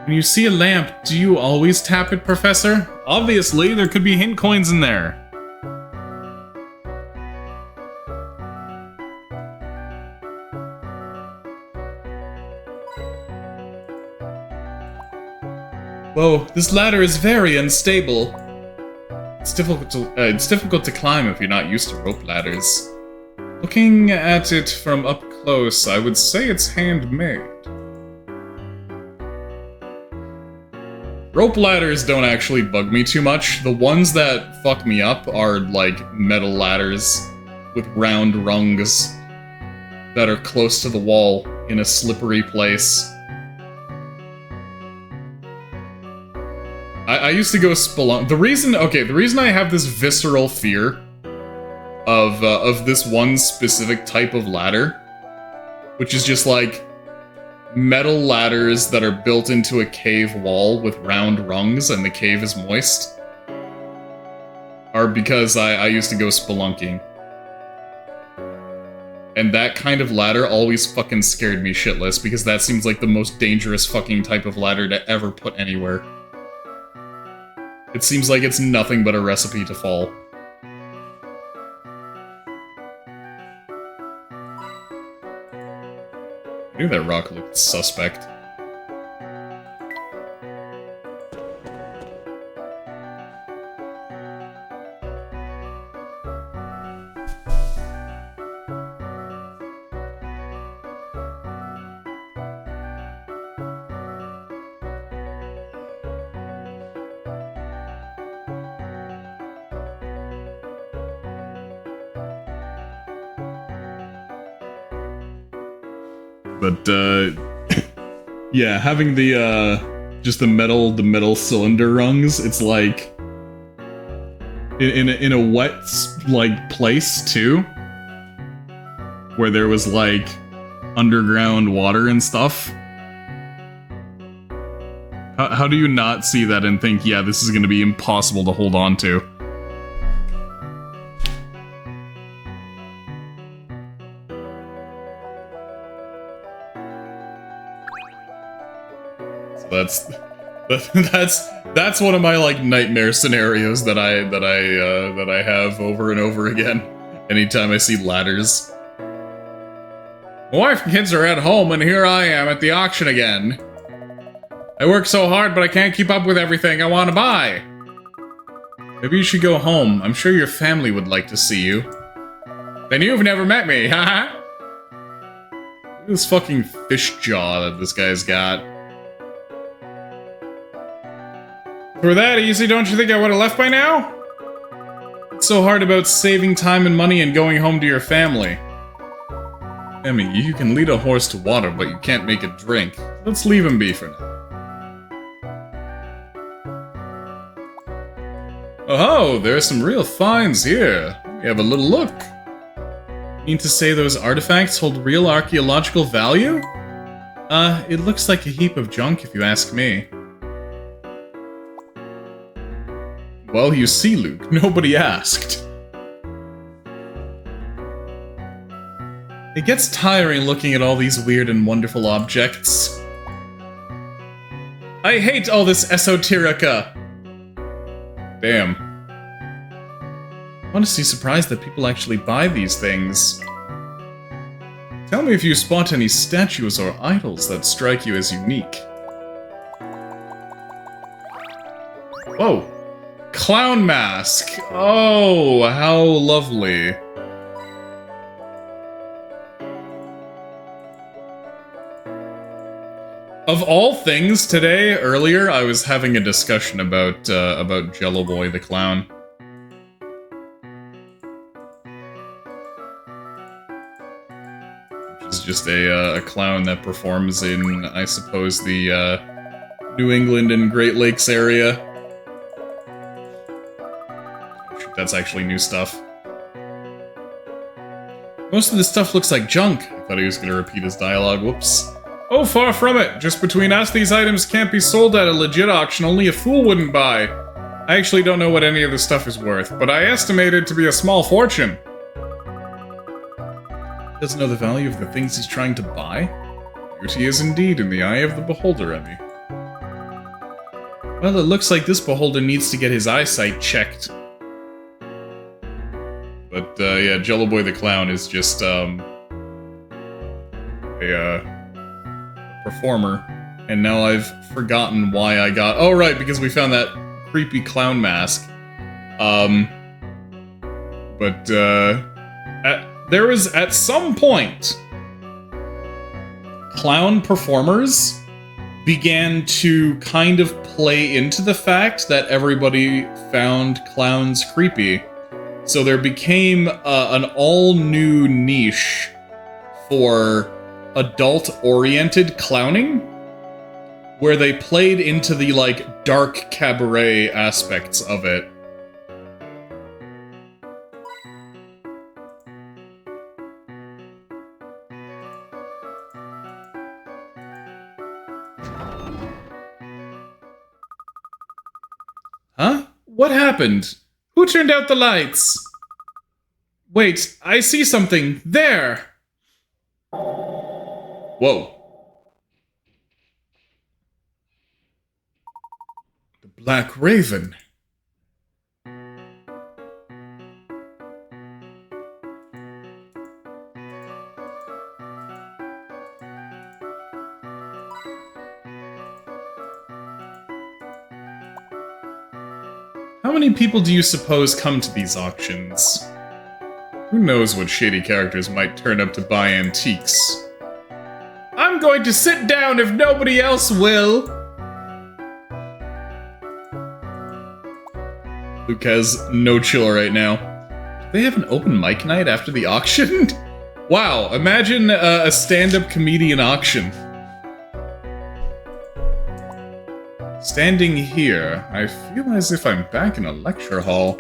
When you see a lamp, do you always tap it, Professor? Obviously, there could be hint coins in there. Whoa, this ladder is very unstable. It's difficult to climb if you're not used to rope ladders. Looking at it from up close, I would say it's handmade. Rope ladders don't actually bug me too much. The ones that fuck me up are, like, metal ladders with round rungs that are close to the wall in a slippery place. I used to go spelunk. The reason I have this visceral fear of this one specific type of ladder, which is just like metal ladders that are built into a cave wall with round rungs and the cave is moist, are because I used to go spelunking. And that kind of ladder always fucking scared me shitless because that seems like the most dangerous fucking type of ladder to ever put anywhere. It seems like it's nothing but a recipe to fall. I knew that rock looked suspect. But, yeah, having the, just the metal cylinder rungs, it's like, in a wet, like, place, too, where there was, like, underground water and stuff. How do you not see that and think, yeah, this is gonna be impossible to hold on to? That's one of my like nightmare scenarios that I have over and over again anytime I see ladders. My wife and kids are at home and here I am at the auction again. I work so hard but I can't keep up with everything I want to buy. Maybe you should go home. I'm sure your family would like to see you. Then you've never met me, haha. Look at this fucking fish jaw that this guy's got. For that easy, don't you think I would have left by now? It's so hard about saving time and money and going home to your family. Emmy, you can lead a horse to water, but you can't make it drink. Let's leave him be for now. Oh, there are some real finds here. Let me have a little look. Mean to say those artifacts hold real archaeological value? It looks like a heap of junk if you ask me. Well, you see, Luke, nobody asked. It gets tiring looking at all these weird and wonderful objects. I hate all this esoterica! Damn. Honestly surprised that people actually buy these things. Tell me if you spot any statues or idols that strike you as unique. Whoa! Clown mask! Oh, how lovely. Of all things, today, earlier, I was having a discussion about Jello Boy the Clown. Which is just a clown that performs in, I suppose, the New England and Great Lakes area. That's actually new stuff. Most of this stuff looks like junk. I thought he was going to repeat his dialogue. Whoops. Oh, far from it. Just between us, these items can't be sold at a legit auction. Only a fool wouldn't buy. I actually don't know what any of this stuff is worth, but I estimate it to be a small fortune. Doesn't know the value of the things he's trying to buy? Beauty is indeed in the eye of the beholder, Emmy. Well, it looks like this beholder needs to get his eyesight checked. But, yeah, Jello Boy the Clown is just, a performer. And now I've forgotten why I got... Oh, right, because we found that creepy clown mask. There was, at some point, clown performers began to kind of play into the fact that everybody found clowns creepy. So there became an all-new niche for adult-oriented clowning, where they played into the, like, dark cabaret aspects of it. Huh? What happened? Who turned out the lights? Wait, I see something. There! Whoa. The Black Raven. How many people do you suppose come to these auctions? Who knows what shady characters might turn up to buy antiques? I'm going to sit down if nobody else will! Luke has no chill right now. Do they have an open mic night after the auction? Wow, imagine a stand-up comedian auction. Standing here, I feel as if I'm back in a lecture hall.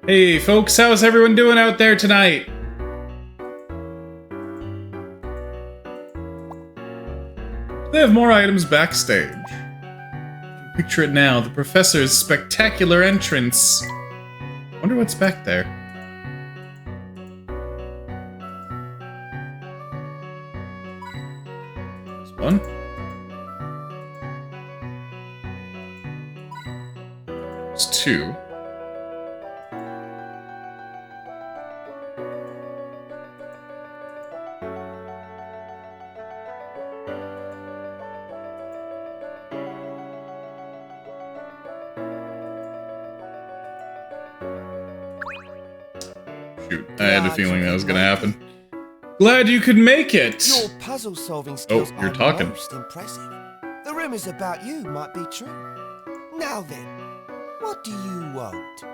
Hey folks, how's everyone doing out there tonight? They have more items backstage. You can picture it now, the professor's spectacular entrance. Wonder what's back there. There's one. There's two. Shoot, I had a feeling that was gonna happen. Glad you could make it! Your puzzle-solving skills you're are talking. most impressive. The rumors about you might be true. Now then, what do you want?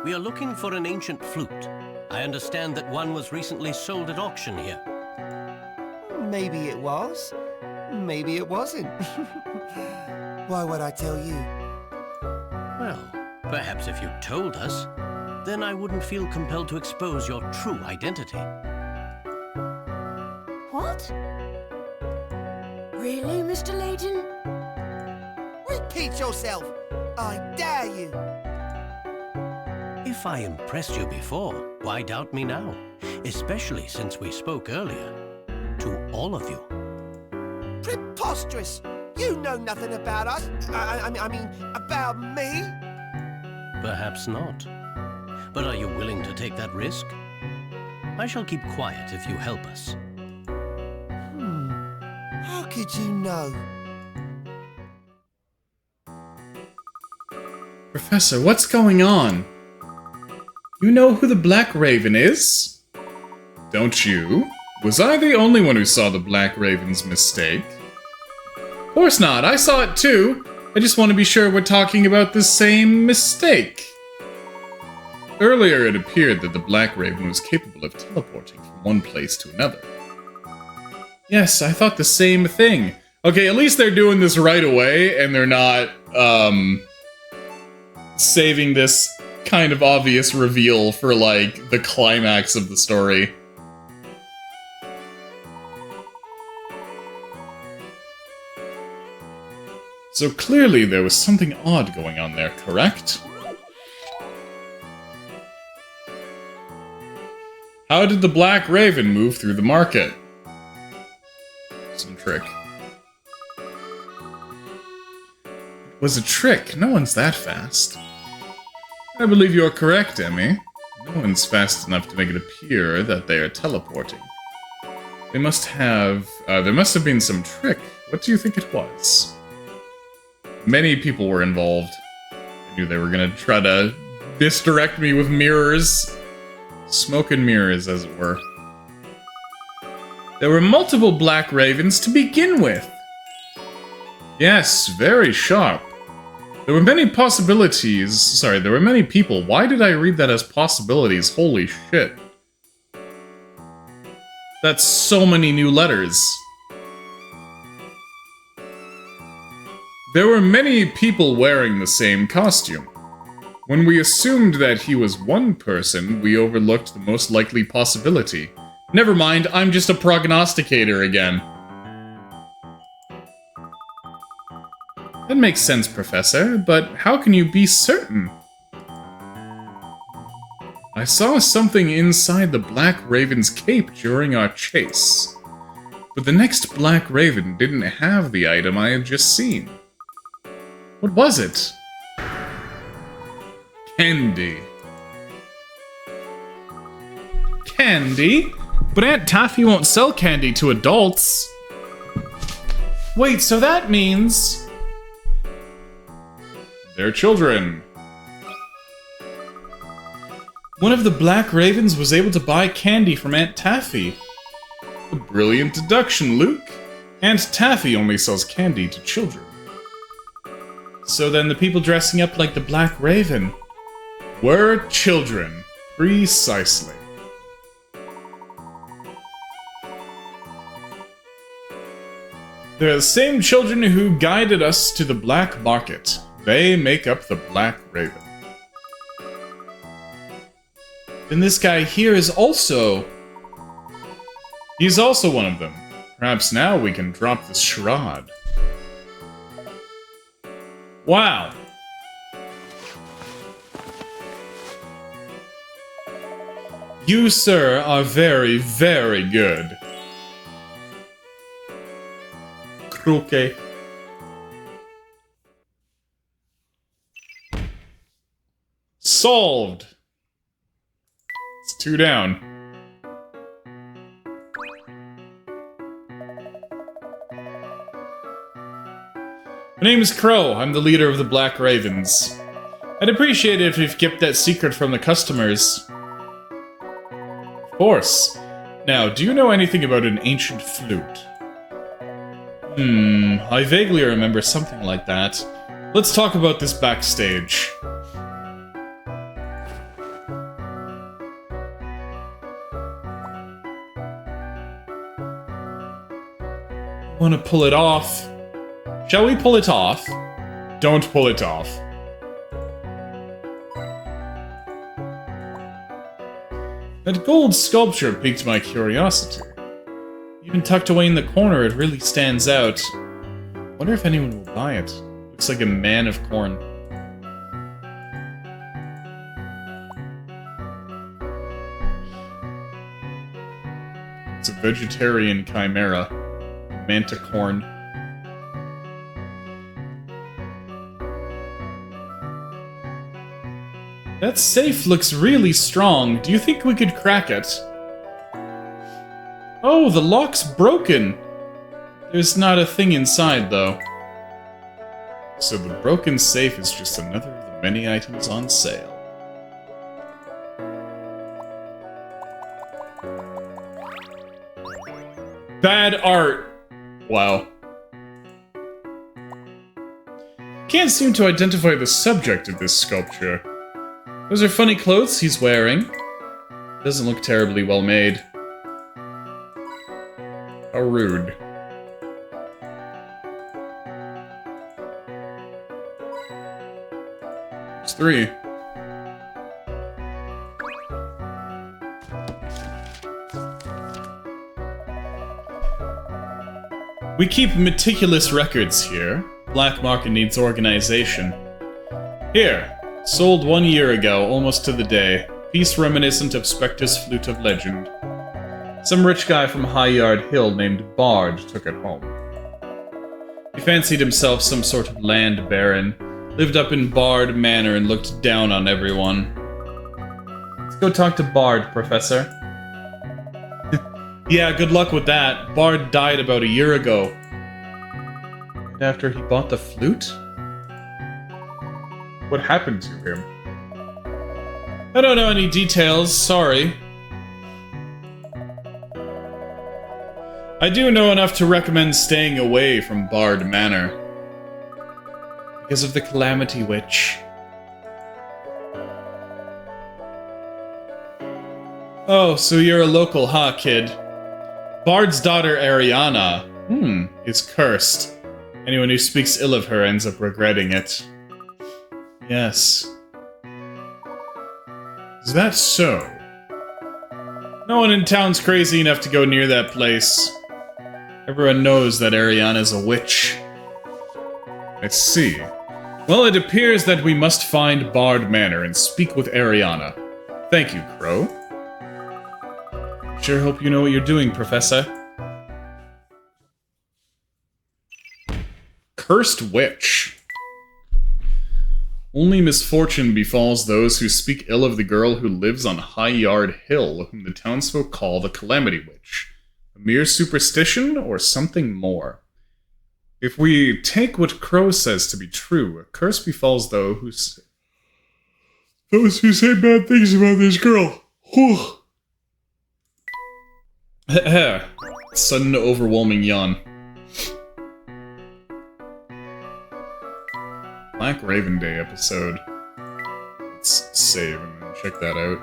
We are looking for an ancient flute. I understand that one was recently sold at auction here. Maybe it was. Maybe it wasn't. Why would I tell you? Well, perhaps if you told us, then I wouldn't feel compelled to expose your true identity. What? Really, Mr. Layton? Repeat yourself! I dare you! If I impressed you before, why doubt me now? Especially since we spoke earlier. To all of you. Preposterous! You know nothing about us. I mean, about me. Perhaps not. But are you willing to take that risk? I shall keep quiet if you help us. How could you know? Professor, what's going on? You know who the Black Raven is? Don't you? Was I the only one who saw the Black Raven's mistake? Of course not, I saw it too. I just want to be sure we're talking about the same mistake. Earlier it appeared that the Black Raven was capable of teleporting from one place to another. Yes, I thought the same thing. Okay, at least they're doing this right away, and they're not, saving this kind of obvious reveal for, like, the climax of the story. So clearly there was something odd going on there, correct? How did the Black Raven move through the market? Some trick. It was a trick. No one's that fast. I believe you're correct, Emmy. No one's fast enough to make it appear that they are teleporting. They must have... there must have been some trick. What do you think it was? Many people were involved. I knew they were gonna try to misdirect me with mirrors. Smoke and mirrors, as it were. There were multiple Black Ravens to begin with. Yes, very sharp. There were many possibilities. Sorry, there were many people. Why did I read that as possibilities? Holy shit. That's so many new letters. There were many people wearing the same costume. When we assumed that he was one person, we overlooked the most likely possibility. Never mind, I'm just a prognosticator again. That makes sense, Professor, but how can you be certain? I saw something inside the Black Raven's cape during our chase. But the next Black Raven didn't have the item I had just seen. What was it? Candy. Candy? But Aunt Taffy won't sell candy to adults. Wait, so that means... They're children. One of the Black Ravens was able to buy candy from Aunt Taffy. A brilliant deduction, Luke. Aunt Taffy only sells candy to children. So then the people dressing up like the Black Raven were children. Precisely. They're the same children who guided us to the Black Market. They make up the Black Raven. Then this guy here is also... He's also one of them. Perhaps now we can drop this charade. Wow. You, sir, are very, very good. Croquet. Solved. It's 2 down. My name is Crow. I'm the leader of the Black Ravens. I'd appreciate it if you've kept that secret from the customers. Of course. Now, do you know anything about an ancient flute? I vaguely remember something like that. Let's talk about this backstage. Want to pull it off? Shall we pull it off? Don't pull it off. That gold sculpture piqued my curiosity. Even tucked away in the corner, it really stands out. Wonder if anyone will buy it. Looks like a man of corn. It's a vegetarian chimera. Manticorn. That safe looks really strong. Do you think we could crack it? Oh, the lock's broken. There's not a thing inside, though. So the broken safe is just another of the many items on sale. Bad art. Wow. Can't seem to identify the subject of this sculpture. Those are funny clothes he's wearing. Doesn't look terribly well made. How rude. It's 3. We keep meticulous records here. Black market needs organization. Here. Sold 1 year ago, almost to the day. Piece reminiscent of Spectre's Flute of Legend. Some rich guy from High Yard Hill named Bard took it home. He fancied himself some sort of land baron, lived up in Bard Manor and looked down on everyone. Let's go talk to Bard, Professor. Yeah, good luck with that. Bard died about a year ago. And after he bought the flute? What happened to him? I don't know any details, sorry. I do know enough to recommend staying away from Bard Manor. Because of the Calamity Witch. Oh, so you're a local, huh, kid? Bard's daughter, Ariana, is cursed. Anyone who speaks ill of her ends up regretting it. Yes. Is that so? No one in town's crazy enough to go near that place. Everyone knows that Ariana's a witch. I see. Well, it appears that we must find Bard Manor and speak with Ariana. Thank you, Crow. Sure hope you know what you're doing, Professor. Cursed Witch. Only misfortune befalls those who speak ill of the girl who lives on High Yard Hill, whom the townsfolk call the Calamity Witch. A mere superstition, or something more? If we take what Crow says to be true, a curse befalls those who say bad things about this girl. Whew. Sudden overwhelming yawn. Black Raven Day episode. Let's save and then check that out.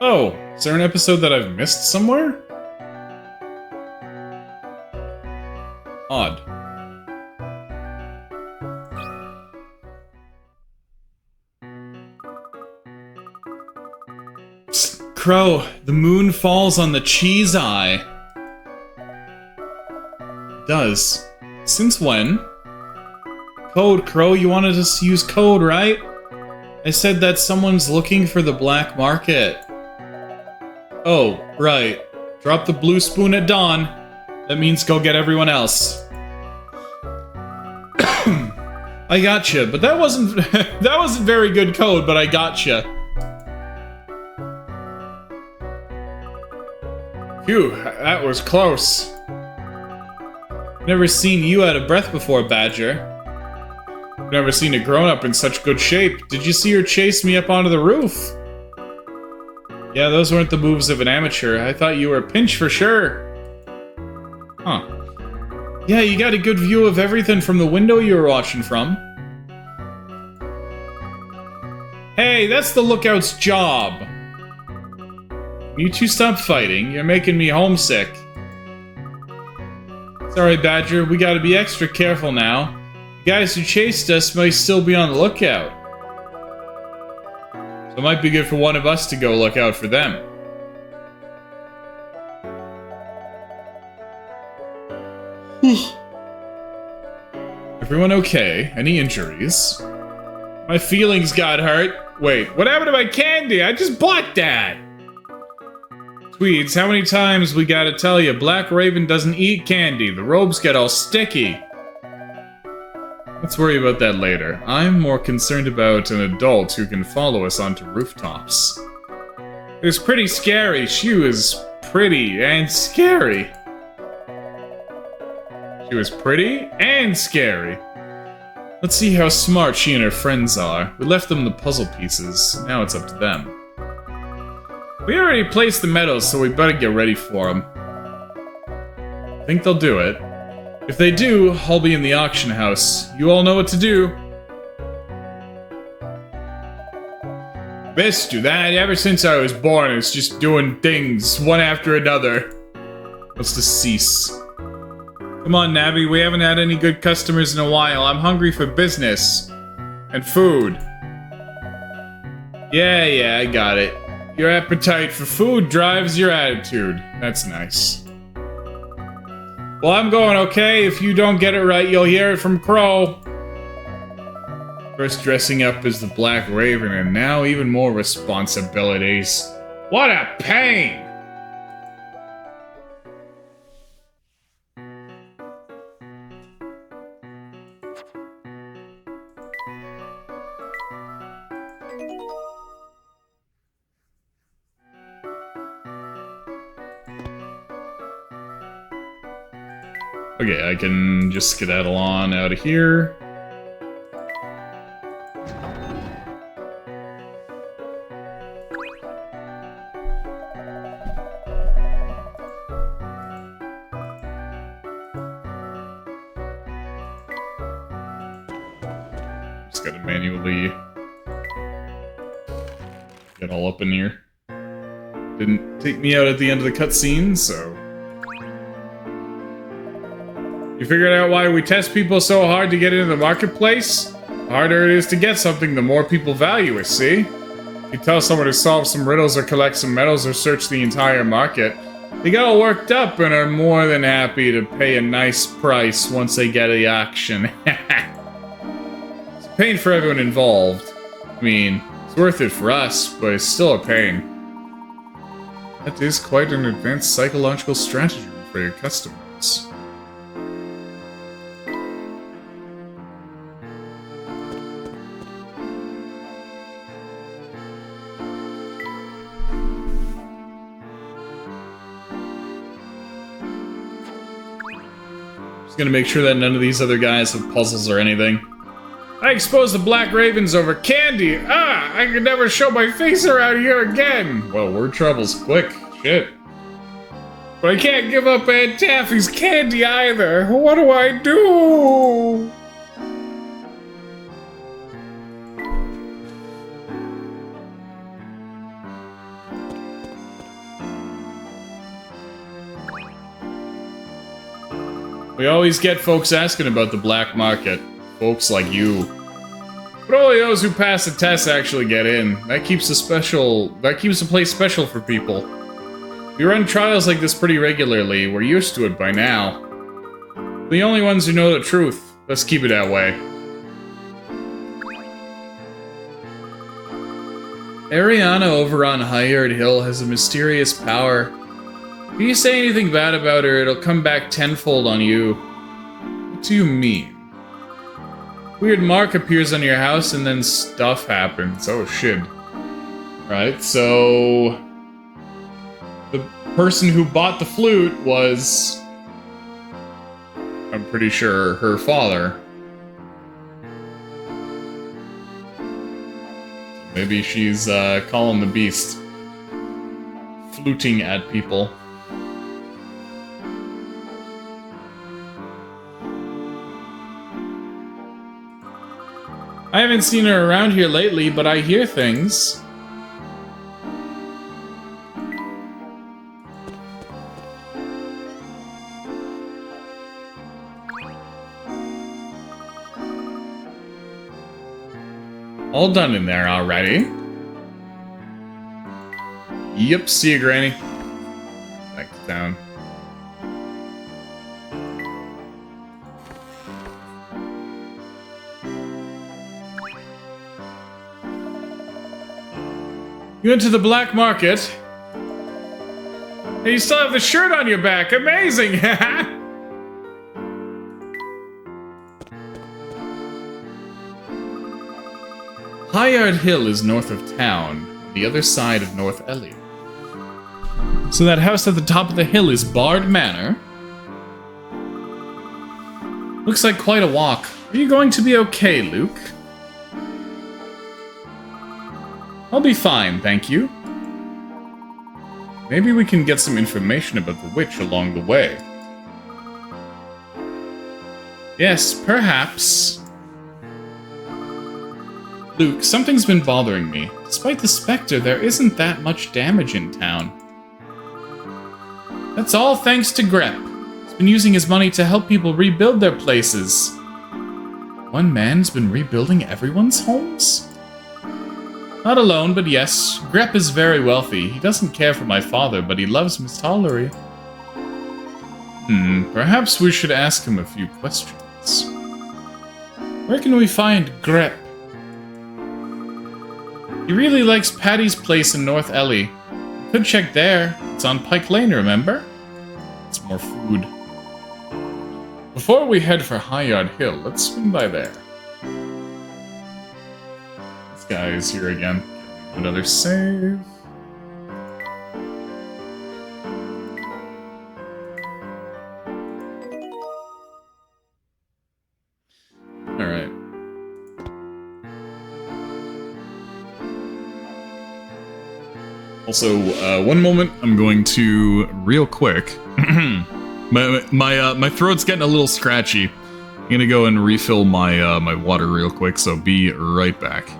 Oh, is there an episode that I've missed somewhere? Odd. Psst, Crow, the moon falls on the cheese eye. It does. Since when? Code, Crow, you wanted us to use code, right? I said that someone's looking for the black market. Oh, right. Drop the blue spoon at dawn. That means go get everyone else. I gotcha, but that wasn't that wasn't very good code, but I gotcha. Phew, that was close. Never seen you out of breath before, Badger. Never seen a grown-up in such good shape. Did you see her chase me up onto the roof? Yeah, those weren't the moves of an amateur. I thought you were a pinch for sure. Huh. Yeah, you got a good view of everything from the window you were watching from. Hey, that's the lookout's job. You two stop fighting. You're making me homesick. Sorry, Badger. We gotta be extra careful now. The guys who chased us might still be on the lookout. So it might be good for one of us to go look out for them. Everyone okay? Any injuries? My feelings got hurt. Wait, what happened to my candy? I just bought that! Tweeds, how many times we gotta tell you, Black Raven doesn't eat candy. The robes get all sticky. Let's worry about that later. I'm more concerned about an adult who can follow us onto rooftops. It was pretty scary. She was pretty and scary. She was pretty and scary. Let's see how smart she and her friends are. We left them the puzzle pieces. Now it's up to them. We already placed the medals, so we better get ready for them. Think they'll do it. If they do, I'll be in the auction house. You all know what to do. This, do that. Ever since I was born, it's just doing things one after another. What's to cease? Come on, Navi. We haven't had any good customers in a while. I'm hungry for business. And food. Yeah, I got it. Your appetite for food drives your attitude. That's nice. Well, I'm going okay. If you don't get it right, you'll hear it from Crow. First dressing up as the Black Raven, and now even more responsibilities. What a pain! Okay, I can just skedaddle on out of here. Just gotta manually get all up in here. Didn't take me out at the end of the cutscene, so... You figured out why we test people so hard to get into the marketplace? The harder it is to get something, the more people value it, see? You tell someone to solve some riddles or collect some medals or search the entire market. They get all worked up and are more than happy to pay a nice price once they get the auction. It's a pain for everyone involved. I mean, it's worth it for us, but it's still a pain. That is quite an advanced psychological stratagem for your customers. Just gonna make sure that none of these other guys have puzzles or anything. I exposed the Black Ravens over candy! Ah! I could never show my face around here again! Well, word travels quick. Shit. But I can't give up Aunt Taffy's candy either! What do I do? We always get folks asking about the black market. Folks like you. But only those who pass the test actually get in. That keeps the place special for people. We run trials like this pretty regularly. We're used to it by now. We're the only ones who know the truth. Let's keep it that way. Ariana over on Hired Hill has a mysterious power. If you say anything bad about her, it'll come back tenfold on you. What do you mean? Weird mark appears on your house and then stuff happens. Oh shit. Right, so... the person who bought the flute was... I'm pretty sure her father. Maybe she's calling the beast. Fluting at people. I haven't seen her around here lately, but I hear things. All done in there already. Yep, see you, Granny. Back to town. You went to the black market. Hey, you still have the shirt on your back. Amazing! Highard Hill is north of town, the other side of North Ellie. So that house at the top of the hill is Bard Manor. Looks like quite a walk. Are you going to be okay, Luke? I'll be fine, thank you. Maybe we can get some information about the witch along the way. Yes, perhaps. Luke, something's been bothering me. Despite the Spectre, there isn't that much damage in town. That's all thanks to Grep. He's been using his money to help people rebuild their places. One man's been rebuilding everyone's homes? Not alone, but yes, Grep is very wealthy. He doesn't care for my father, but he loves Miss Tollery. Perhaps we should ask him a few questions. Where can we find Grep? He really likes Patty's place in North Ellie. We could check there. It's on Pike Lane, remember? It's more food. Before we head for Highard Hill, let's swing by there. This guy is here again. Another save. Alright. Also, one moment, I'm going to, real quick, my throat's getting a little scratchy. I'm gonna go and refill my, my water real quick, so be right back.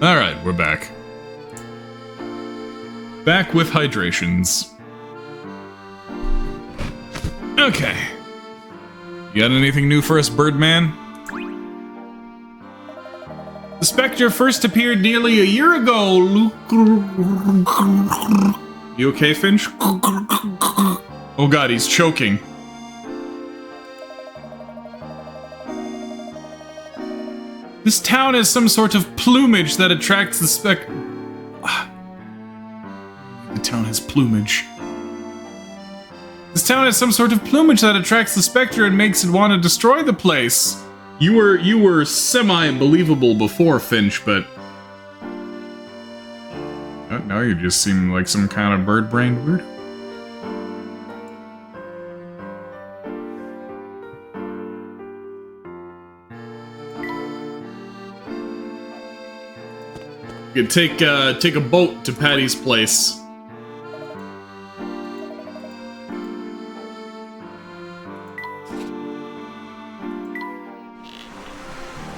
Alright, we're back. Back with hydrations. Okay. You got anything new for us, Birdman? The Spectre first appeared nearly a year ago, Luke. You okay, Finch? Oh god, he's choking. This town has some sort of plumage that attracts the Spectre. The town has plumage. This town has some sort of plumage that attracts the Spectre and makes it want to destroy the place. You were semi-believable before, Finch, but now you just seem like some kind of bird-brained weirdo. You could take a boat to Patty's place.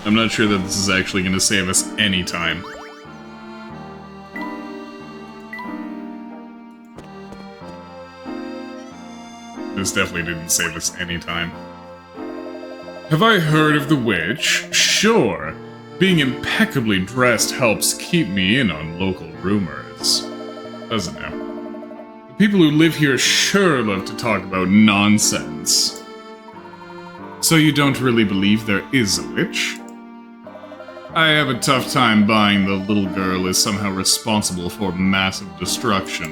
I'm not sure that this is actually going to save us any time. This definitely didn't save us any time. Have I heard of the witch? Sure. Being impeccably dressed helps keep me in on local rumors. Doesn't it? The people who live here sure love to talk about nonsense. So you don't really believe there is a witch? I have a tough time buying the little girl is somehow responsible for massive destruction.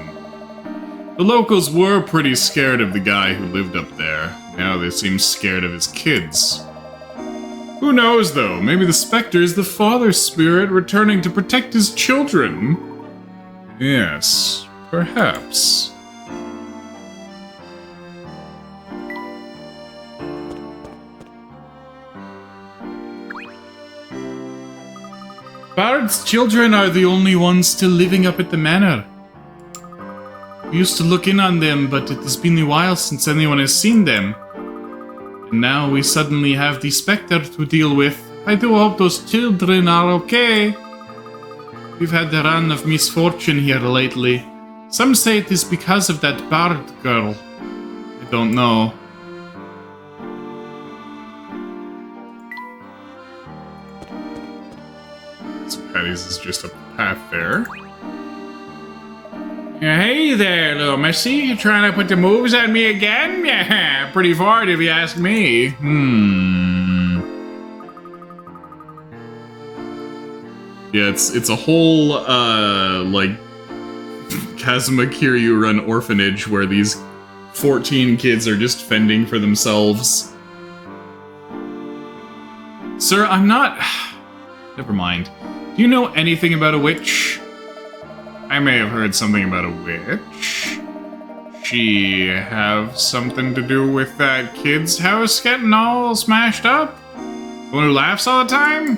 The locals were pretty scared of the guy who lived up there. Now they seem scared of his kids. Who knows, though? Maybe the Spectre is the father spirit returning to protect his children? Yes, perhaps. Bard's children are the only ones still living up at the manor. We used to look in on them, but it has been a while since anyone has seen them. And now we suddenly have the Spectre to deal with. I do hope those children are okay. We've had a run of misfortune here lately. Some say it is because of that Bard girl. I don't know. So Patty's is just up the path there. Hey there, little missy. You trying to put the moves on me again? Yeah, pretty forward if you ask me. Yeah, it's a whole, like, Kazuma Kiryu-run orphanage where these 14 kids are just fending for themselves. Sir, I'm not... Never mind. Do you know anything about a witch? I may have heard something about a witch. She have something to do with that kid's house getting all smashed up? The one who laughs all the time?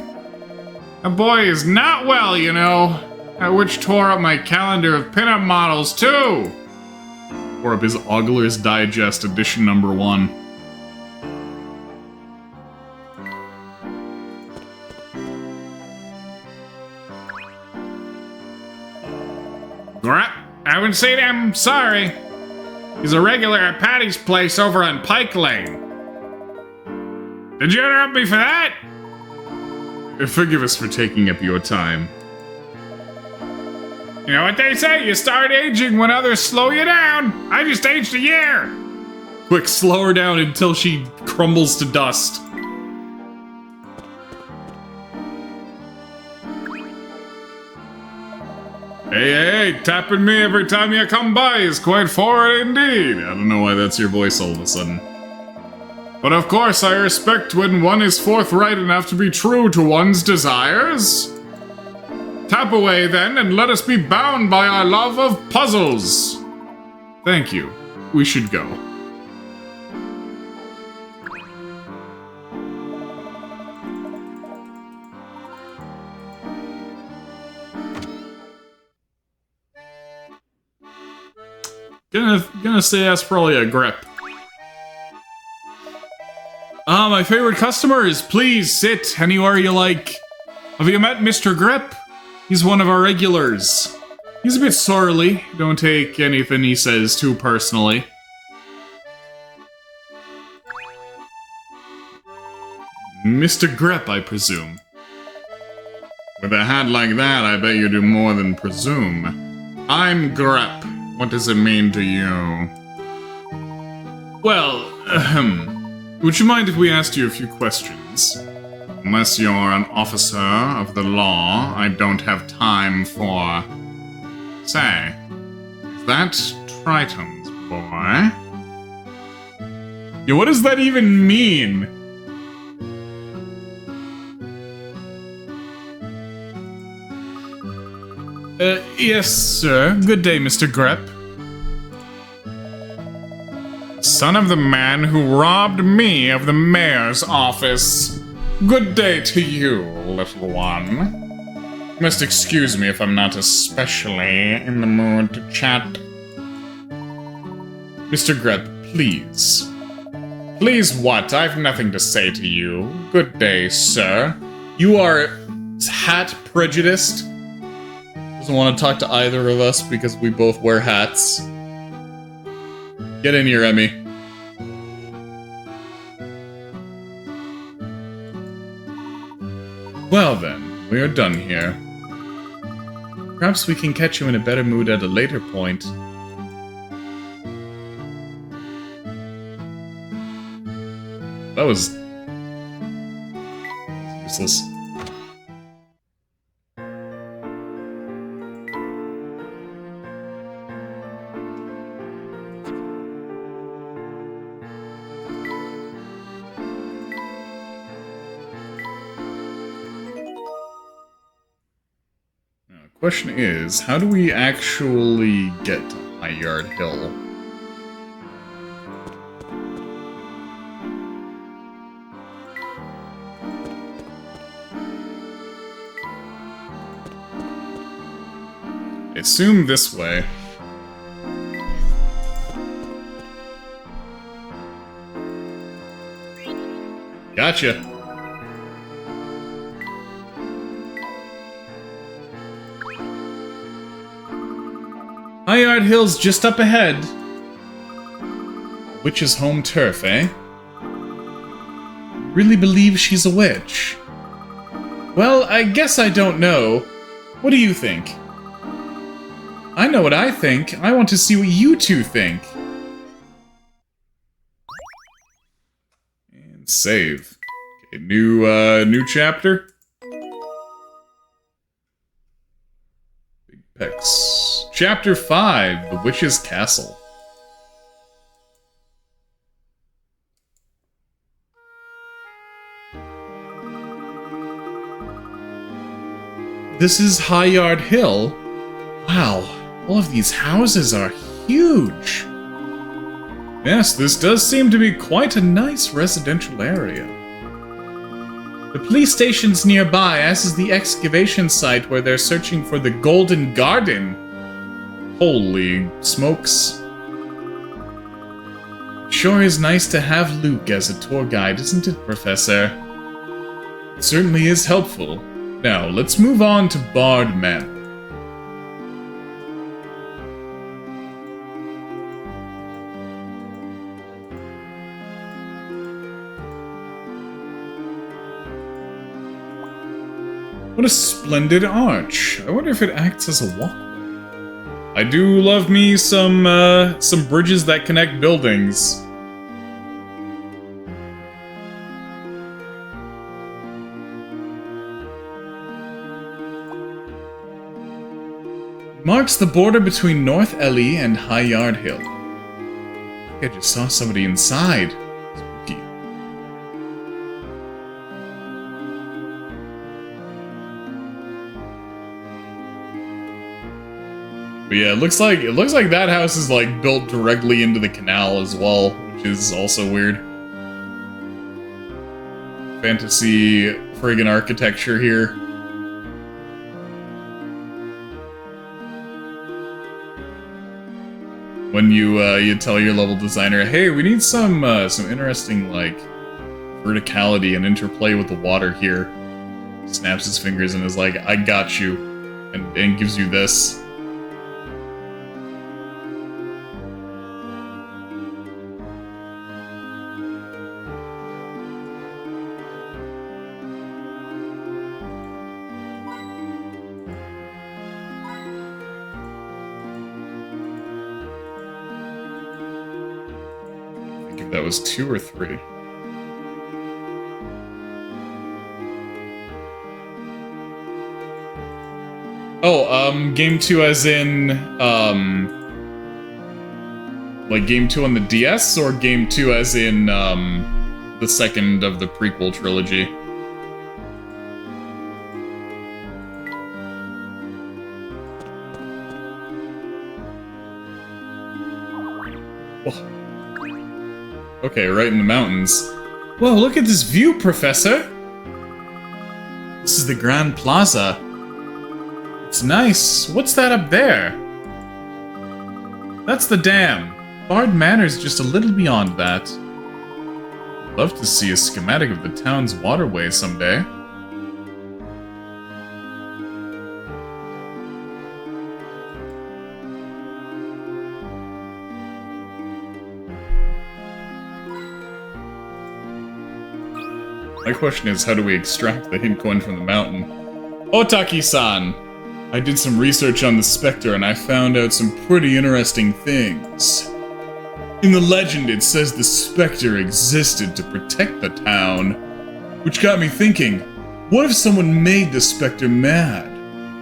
That boy is not well, you know. That witch tore up my calendar of pinup models, too! Tore up his Ogler's Digest edition #1. I haven't seen him, sorry. He's a regular at Patty's place over on Pike Lane. Did you interrupt me for that? Forgive us for taking up your time. You know what they say, you start aging when others slow you down. I just aged a year. Quick, slow her down until she crumbles to dust. Hey, tapping me every time you come by is quite forward indeed. I don't know why that's your voice all of a sudden. But of course I respect when one is forthright enough to be true to one's desires. Tap away then, and let us be bound by our love of puzzles. Thank you. We should go. Gonna say that's probably a grip. My favorite customers, please sit anywhere you like. Have you met Mr. Grip? He's one of our regulars. He's a bit surly. Don't take anything he says too personally. Mr. Grip, I presume. With a hat like that, I bet you do more than presume. I'm Grip. What does it mean to you? Well, would you mind if we asked you a few questions? Unless you're an officer of the law, I don't have time for... Say, is that Triton's boy? Yeah, what does that even mean? Yes, sir. Good day, Mr. Grep. Son of the man who robbed me of the mayor's office. Good day to you, little one. You must excuse me if I'm not especially in the mood to chat. Mr. Grep, please. Please what? I've nothing to say to you. Good day, sir. You are hat prejudiced. Doesn't want to talk to either of us because we both wear hats. Get in here, Emmy. Well then, we are done here. Perhaps we can catch you in a better mood at a later point. That was useless. Now, the question is, how do we actually get to High Yard Hill? I assume this way. Gotcha. High Yard Hill's just up ahead. Witch's home turf, eh? Really believe she's a witch? Well, I guess I don't know. What do you think? I know what I think. I want to see what you two think. And save. Okay, new chapter. Big Pecs. Chapter 5, The Witch's Castle. This is High Yard Hill. Wow. All of these houses are huge. Yes, this does seem to be quite a nice residential area. The police station's nearby, as is the excavation site where they're searching for the Golden Garden. Holy smokes. Sure is nice to have Luke as a tour guide, isn't it, Professor? It certainly is helpful. Now, let's move on to Bearman. What a splendid arch. I wonder if it acts as a walkway. I do love me some bridges that connect buildings. Marks the border between North Ellie and High Yard Hill. I just saw somebody inside. Spooky. But yeah, it looks like that house is like built directly into the canal as well, which is also weird. Fantasy friggin' architecture here. When you tell your level designer, hey, we need some interesting like verticality and interplay with the water here. Snaps his fingers and is like, I got you, and gives you this. That was 2 or 3. Oh, game 2 as in, like game 2 on the DS, or game 2 as in, the second of the prequel trilogy? Oh. Okay, right in the mountains. Whoa, look at this view, Professor! This is the Grand Plaza. It's nice. What's that up there? That's the dam. Bard Manor's just a little beyond that. Love to see a schematic of the town's waterway someday. My question is, how do we extract the hint coin from the mountain? Otaki-san! I did some research on the Spectre and I found out some pretty interesting things. In the legend, it says the Spectre existed to protect the town. Which got me thinking, what if someone made the Spectre mad?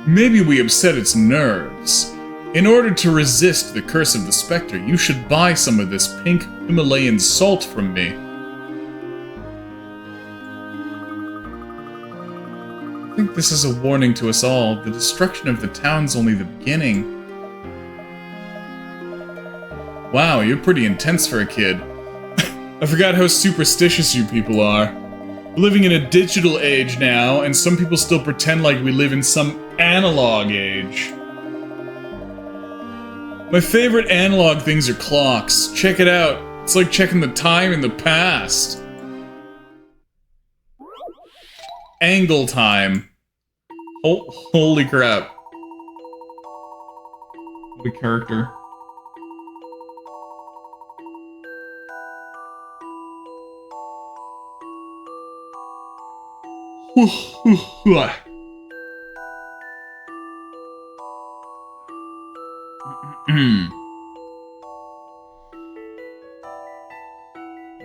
Maybe we upset its nerves. In order to resist the curse of the Spectre, you should buy some of this pink Himalayan salt from me. I think this is a warning to us all. The destruction of the town's only the beginning. Wow, you're pretty intense for a kid. I forgot how superstitious you people are. We're living in a digital age now, and some people still pretend like we live in some analog age. My favorite analog things are clocks. Check it out. It's like checking the time in the past. Angle time. Oh, holy crap. What a character.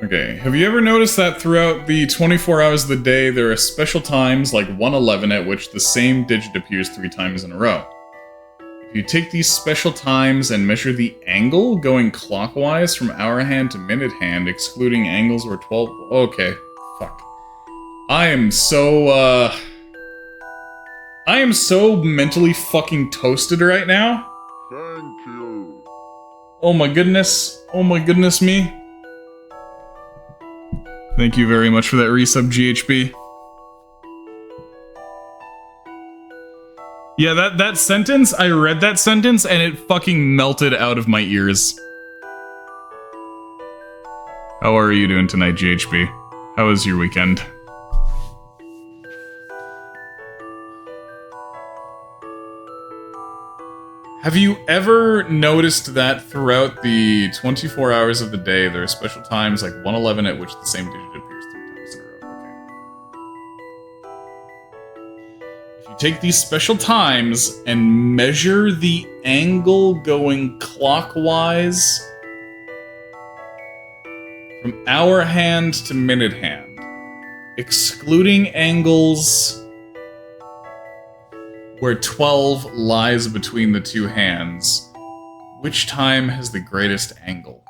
Okay, have you ever noticed that throughout the 24 hours of the day, there are special times like 111 at which the same digit appears 3 times in a row? If you take these special times and measure the angle going clockwise from hour hand to minute hand, excluding angles where 12... Okay, fuck. I am so mentally fucking toasted right now. Thank you. Oh my goodness. Oh my goodness me. Thank you very much for that resub, GHB. Yeah, that sentence, I read that sentence and it fucking melted out of my ears. How are you doing tonight, GHB? How was your weekend? Have you ever noticed that throughout the 24 hours of the day, there are special times like 111 at which the same digit appears 3 times in a row? Okay. If you take these special times and measure the angle going clockwise from hour hand to minute hand, excluding angles where 12 lies between the 2 hands, which time has the greatest angle?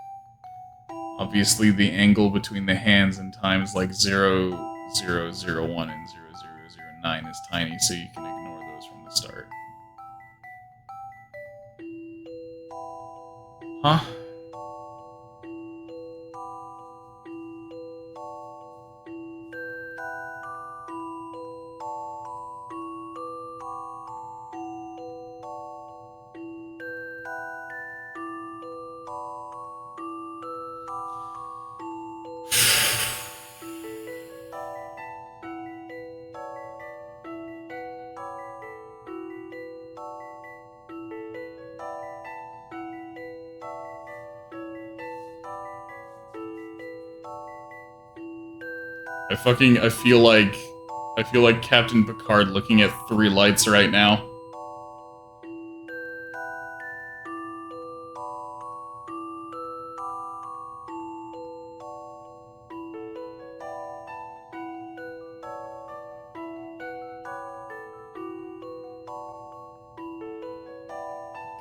Obviously, the angle between the hands in times like 0001 and 0009 is tiny, so you can ignore those from the start. Huh? I feel like Captain Picard looking at 3 lights right now.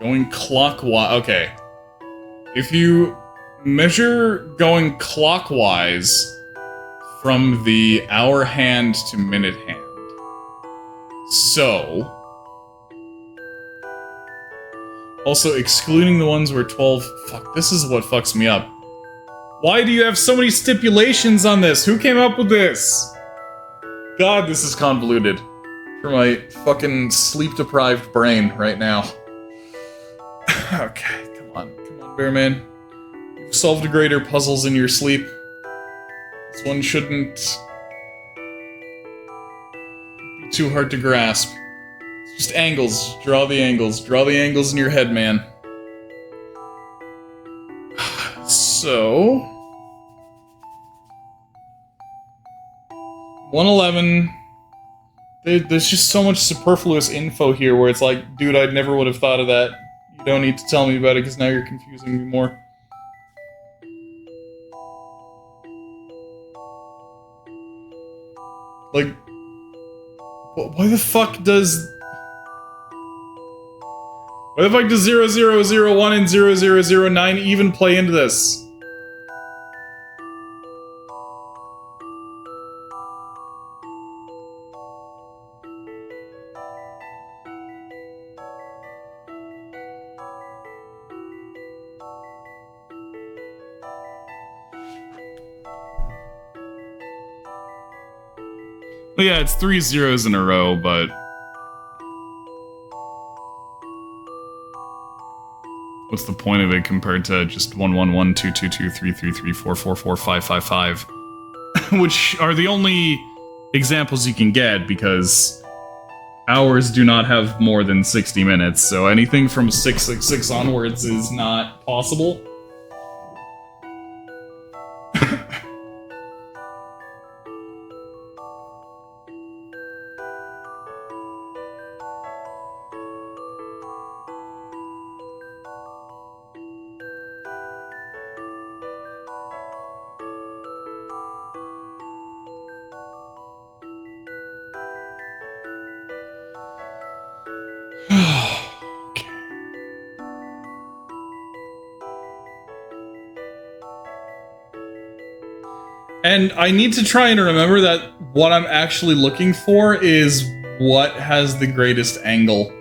Going clockwise. Okay. If you measure going clockwise from the hour hand to minute hand. So... Also, excluding the ones where 12... Fuck, this is what fucks me up. Why do you have so many stipulations on this? Who came up with this? God, this is convoluted. For my fucking sleep-deprived brain right now. Okay, come on, Bearman. You've solved greater puzzles in your sleep. This one shouldn't be too hard to grasp. It's just angles. Draw the angles. Draw the angles in your head, man. So... 111. There's just so much superfluous info here where it's like, dude, I never would have thought of that. You don't need to tell me about it because now you're confusing me more. Like, why the fuck does... Why the fuck does 0001 and 0009 even play into this? Well, yeah, it's 3 zeros in a row, but... What's the point of it compared to just 111, 222, 333, 444, 555? Which are the only examples you can get, because hours do not have more than 60 minutes, so anything from 666 onwards is not possible. And I need to try and remember that what I'm actually looking for is what has the greatest angle.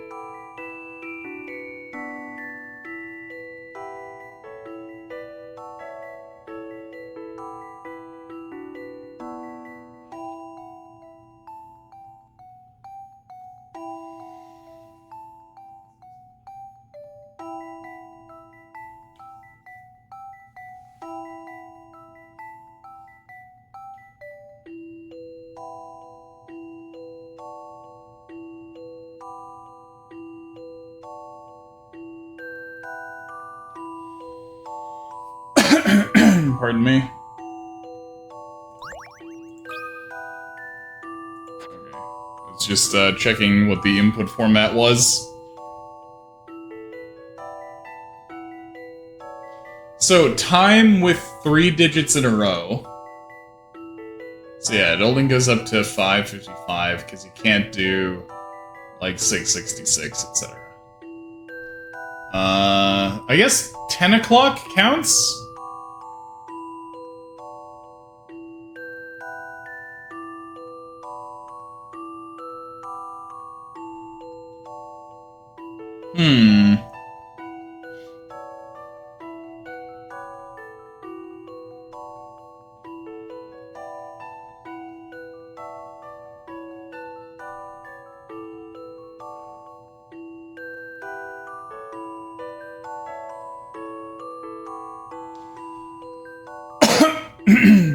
Pardon me. Okay. I was just checking what the input format was. So, time with 3 digits in a row. So yeah, it only goes up to 555 because you can't do like 666, etc. I guess 10 o'clock counts?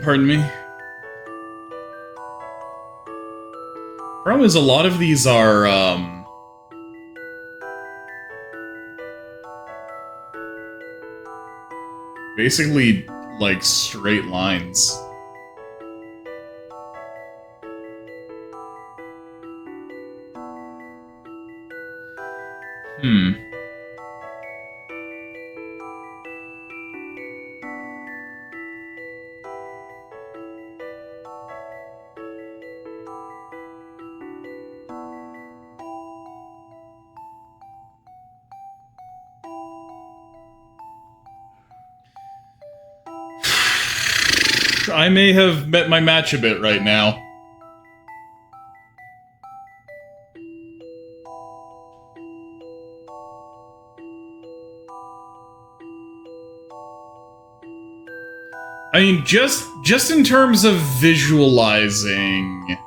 Pardon me. Problem is, a lot of these are, basically, like, straight lines. I may have met my match a bit right now. I mean, just in terms of visualizing...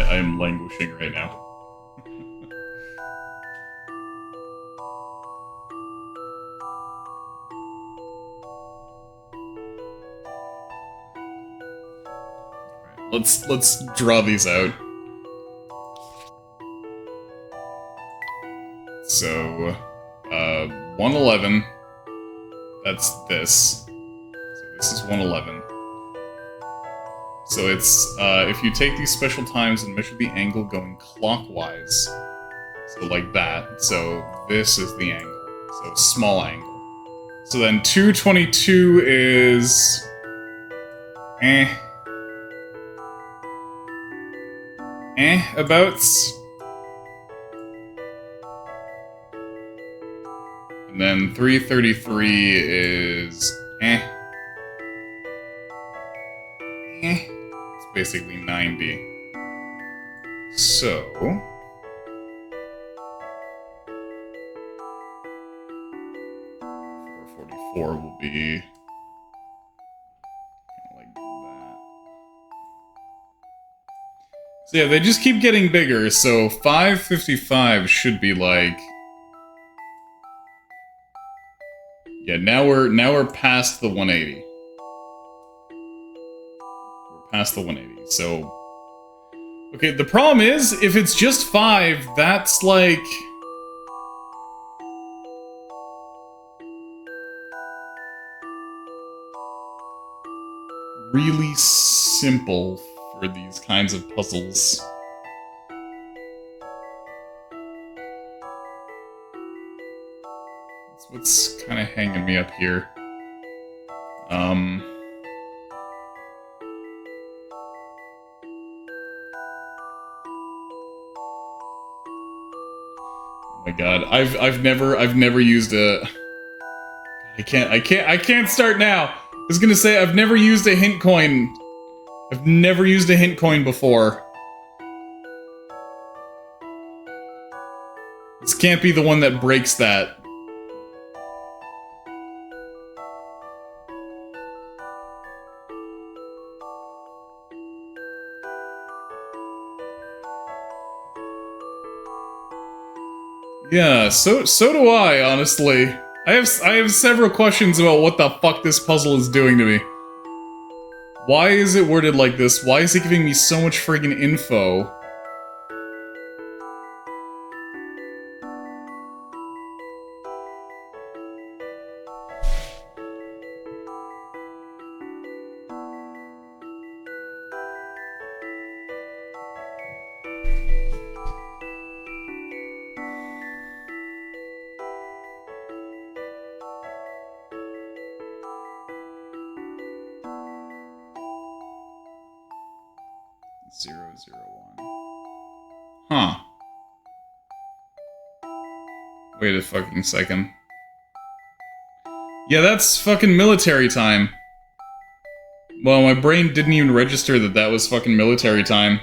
I am languishing right now. Let's draw these out. So, 111. That's this. So this is 111. So it's, if you take these special times and measure the angle going clockwise, so like that, so this is the angle, so small angle. So then 222 is... abouts. And then 333 is It's basically 90. So 444 will be like that. So yeah, they just keep getting bigger, so 555 should be like... Yeah, now we're past the 180. We're past the 180, so... Okay, the problem is, if it's just 5, that's like... really simple for these kinds of puzzles. That's what's kind of hanging me up here. Oh my god, I've never used a... I can't start now! I was gonna say, I've never used a hint coin. I've never used a hint coin before. This can't be the one that breaks that. Yeah, so do I, honestly. I have several questions about what the fuck this puzzle is doing to me. Why is it worded like this? Why is it giving me so much friggin' info? Huh. Wait a fucking second. Yeah, that's fucking military time. Well, my brain didn't even register that that was fucking military time.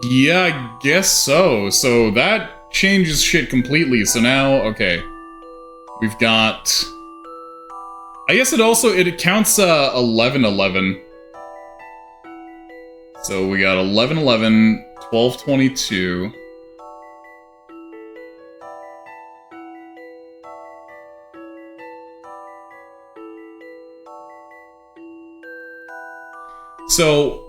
Yeah, I guess so. So that changes shit completely. So now, okay. We've got... I guess it counts 1111. So we got 1111, 1222. So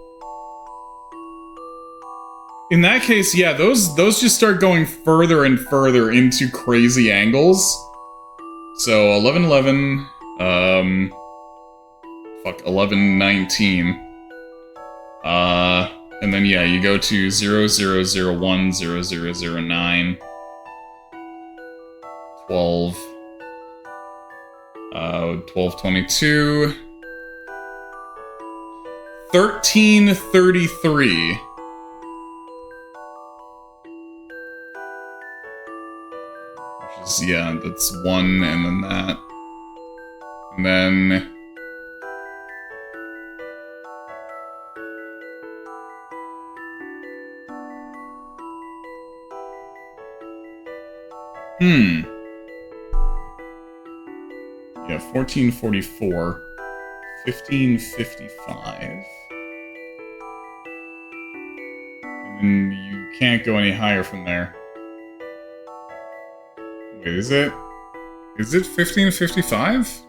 in that case, yeah, those just start going further and further into crazy angles. So 1111, 1119. And then yeah, you go to 0001, 0009, 12, 1222, 1333. Which is, yeah, that's one, and then that. And then... Yeah, 1444. 1555. And you can't go any higher from there. Wait, is it? Is it 1555?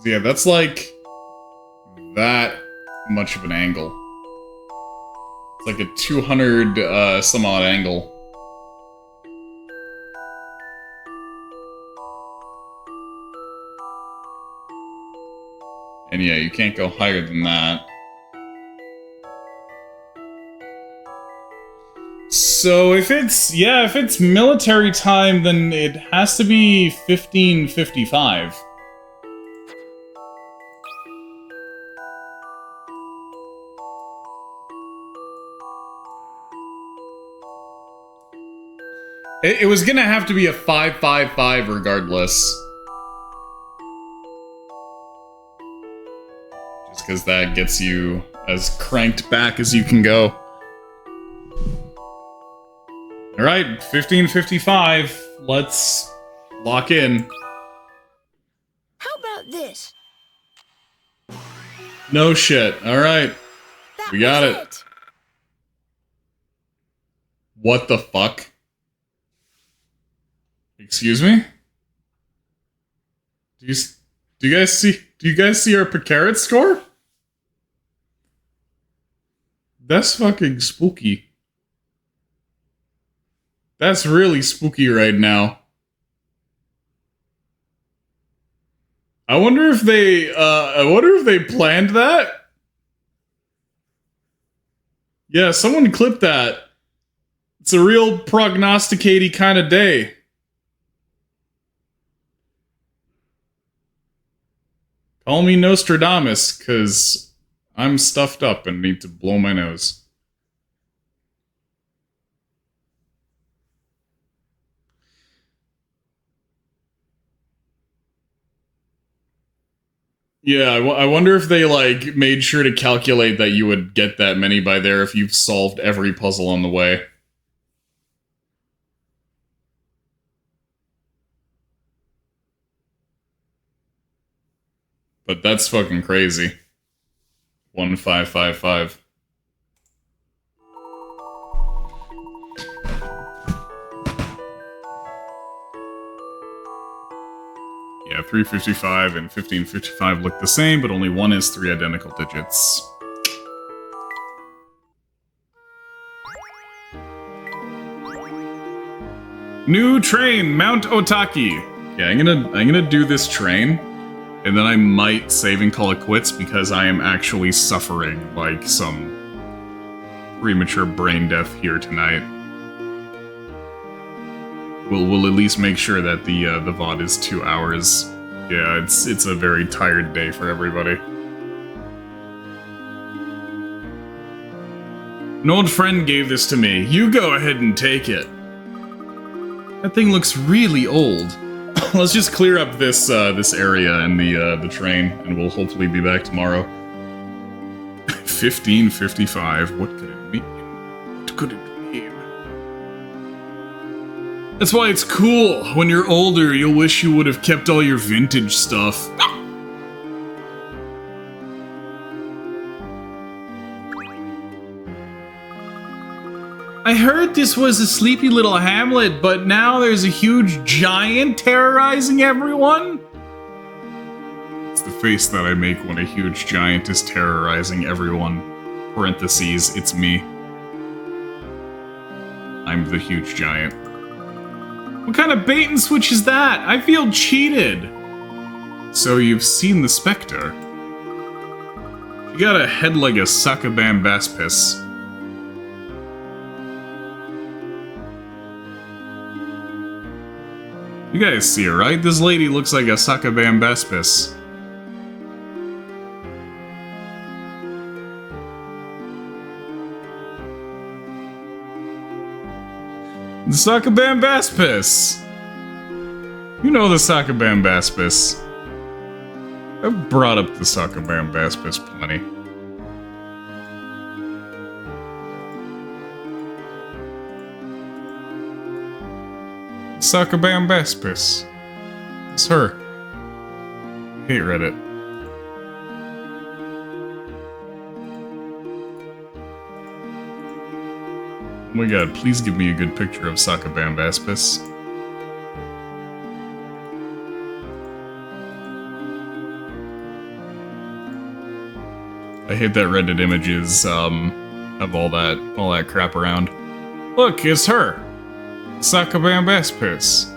Yeah, that's like that much of an angle. It's like a 200 some odd angle. And yeah, you can't go higher than that. So if it's military time, then it has to be 1555. It was gonna have to be a 555 regardless. Just because that gets you as cranked back as you can go. Alright, 1555. Let's lock in. How about this? No shit. Alright. That We got was it. What the fuck? Excuse me? Do you guys see our Picarat score? That's fucking spooky. That's really spooky right now. I wonder if they planned that? Yeah, someone clipped that. It's a real prognosticate-y kind of day. Call me Nostradamus, because I'm stuffed up and need to blow my nose. Yeah, I wonder if they, like, made sure to calculate that you would get that many by there if you've solved every puzzle on the way. But that's fucking crazy. 1555. Yeah, 355 and 1555 look the same, but only one is 3 identical digits. New train, Mount Otaki. Yeah, I'm gonna do this train, and then I might save and call it quits because I am actually suffering like some premature brain death here tonight. We'll at least make sure that the VOD is 2 hours. Yeah, it's a very tired day for everybody. An old friend gave this to me. You go ahead and take it. That thing looks really old. Let's just clear up this this area in the train, and we'll hopefully be back tomorrow. 1555. What could it mean? What could it mean? That's why it's cool. When you're older, you'll wish you would have kept all your vintage stuff. I heard this was a sleepy little hamlet, but now there's a huge giant terrorizing everyone? It's the face that I make when a huge giant is terrorizing everyone. Parentheses, it's me. I'm the huge giant. What kind of bait and switch is that? I feel cheated. So you've seen the Spectre. You got a head like a succubambaspis. You guys see her, right? This lady looks like a succubambaspis. The Sakabambaspis! You know the Sakabambaspis. I've brought up the Sakabambaspis plenty. Sakabambaspis. It's her. I hate Reddit. Oh my god, please give me a good picture of Sakabambaspis. I hate that Reddit images, have all that crap around. Look, it's her! Sakabambaspis.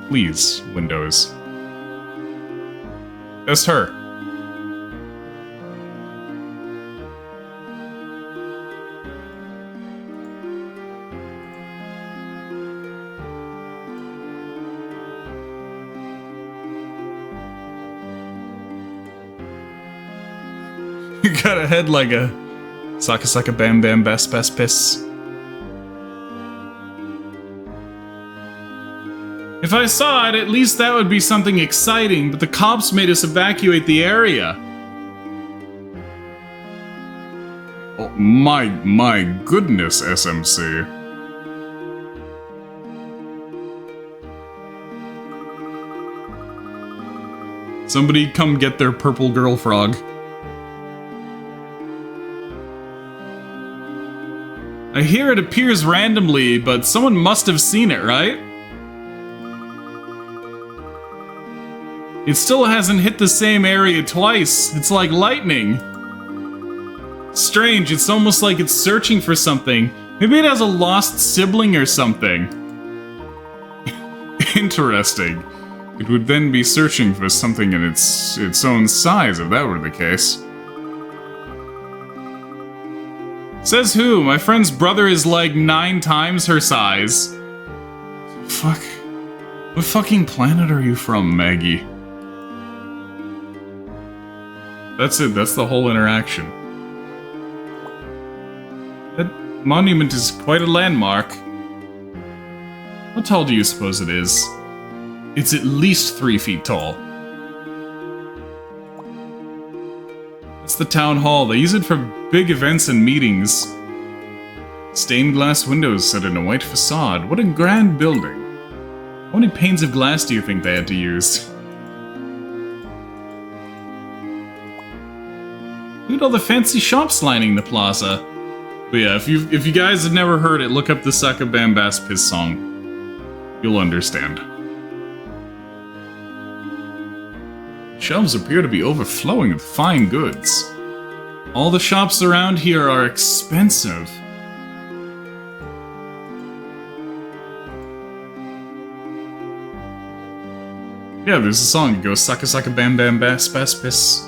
Please, Windows. That's her. You got a head like a Sakabambaspis. If I saw it, at least that would be something exciting, but the cops made us evacuate the area. Oh, my goodness, SMC. Somebody come get their purple girl frog. I hear it appears randomly, but someone must have seen it, right? It still hasn't hit the same area twice. It's like lightning. Strange, it's almost like it's searching for something. Maybe it has a lost sibling or something. Interesting. It would then be searching for something in its own size, if that were the case. Says who? My friend's brother is like 9 times her size. Fuck. What fucking planet are you from, Maggie? That's it, that's the whole interaction. That monument is quite a landmark. How tall do you suppose it is? It's at least 3 feet tall. That's the town hall. They use it for big events and meetings. Stained glass windows set in a white facade. What a grand building. How many panes of glass do you think they had to use? Look at all the fancy shops lining the plaza. But yeah, if you guys have never heard it, look up the Sakabambaspis song. You'll understand. Shelves appear to be overflowing with fine goods. All the shops around here are expensive. Yeah, there's a song that goes Sakabambaspis.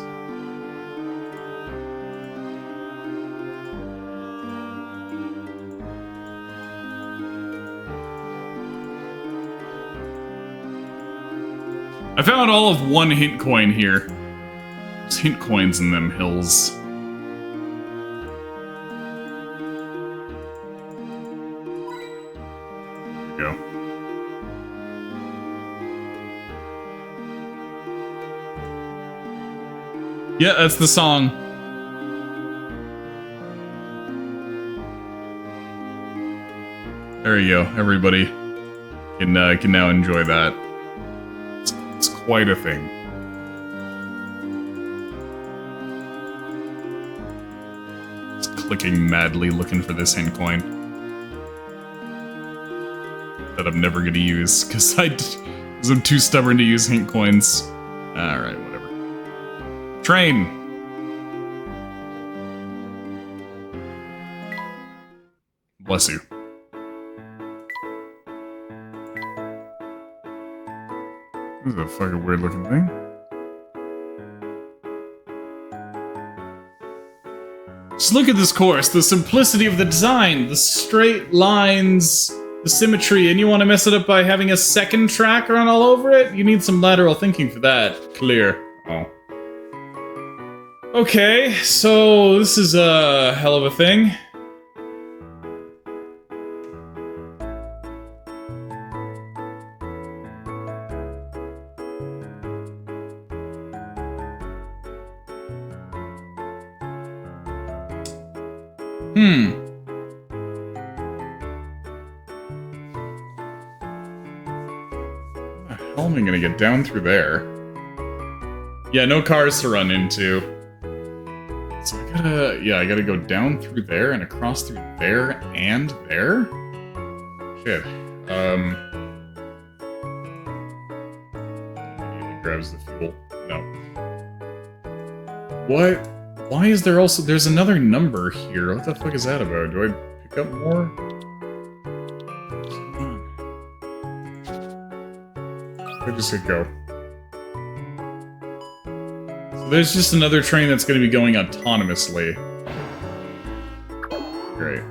I found all of 1 hint coin here. There's hint coins in them hills. There we go. Yeah, that's the song. There you go. Everybody can now enjoy that. It's quite a thing. Just clicking madly looking for this hint coin that I'm never gonna use because I'm too stubborn to use hint coins. Alright, whatever. Train! Bless you. This is a fucking weird looking thing. Just look at this course, the simplicity of the design, the straight lines, the symmetry, and you want to mess it up by having a second track run all over it? You need some lateral thinking for that. Clear. Oh. Okay, so this is a hell of a thing. how am I gonna get down through there? Yeah, no cars to run into. So I gotta go down through there and across through there and there? Shit. Immediately grabs the fuel. No. What? Why is there also... There's another number here. What the fuck is that about? Do I pick up more? I just hit go. So there's just another train that's going to be going autonomously. Great.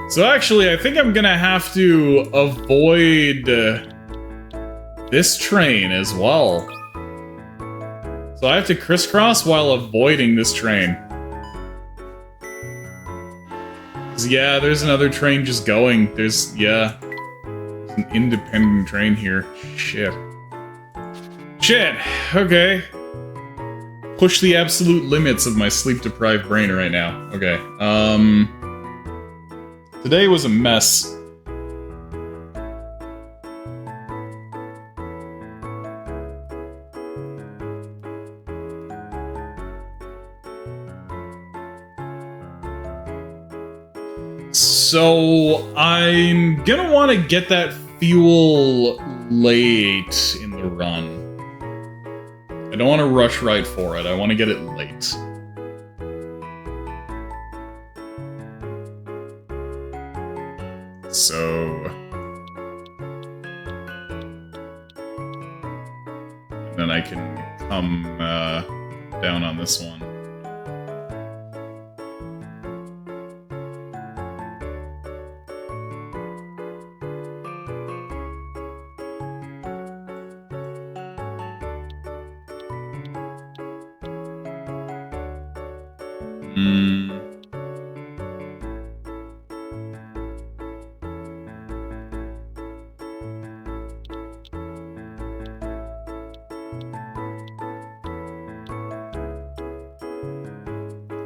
So actually, I think I'm going to have to avoid this train as well. So I have to crisscross while avoiding this train. 'Cause, yeah, there's another train just going. There's an independent train here. Shit. Shit! Okay. Push the absolute limits of my sleep-deprived brain right now. Okay. Today was a mess. So, I'm gonna want to get that fuel late in the run. I don't want to rush right for it, I want to get it late. So... and then I can come down on this one.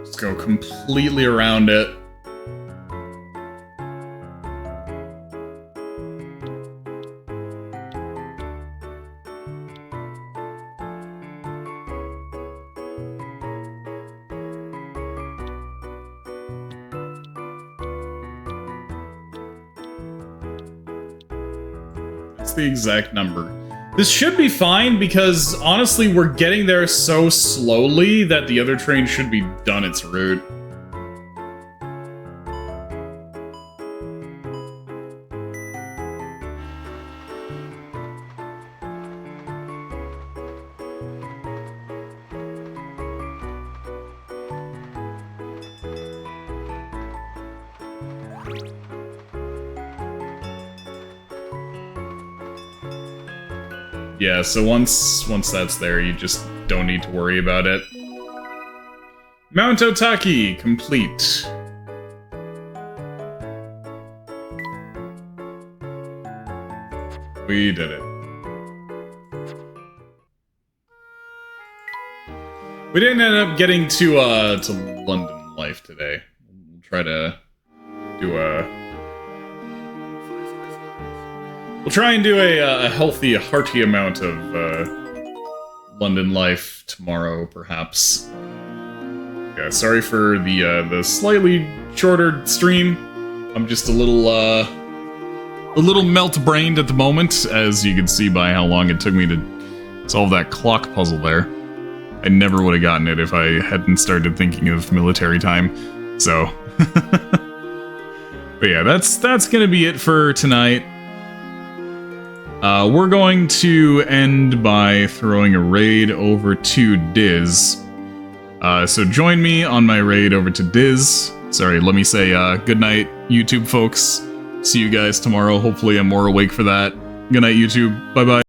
Just go completely around it. That's the exact number. This should be fine because, honestly, we're getting there so slowly that the other train should be done its route. Yeah, so once that's there, you just don't need to worry about it. Mount Otaki, complete. We did it. We didn't end up getting to London Life today. We'll try to do We'll try and do a healthy, hearty amount of London Life tomorrow, perhaps. Yeah, sorry for the slightly shorter stream. I'm just a little melt-brained at the moment, as you can see by how long it took me to solve that clock puzzle there. I never would have gotten it if I hadn't started thinking of military time. So, but yeah, that's gonna be it for tonight. We're going to end by throwing a raid over to Diz. So join me on my raid over to Diz. Sorry, let me say good night, YouTube folks. See you guys tomorrow. Hopefully I'm more awake for that. Good night, YouTube. Bye-bye.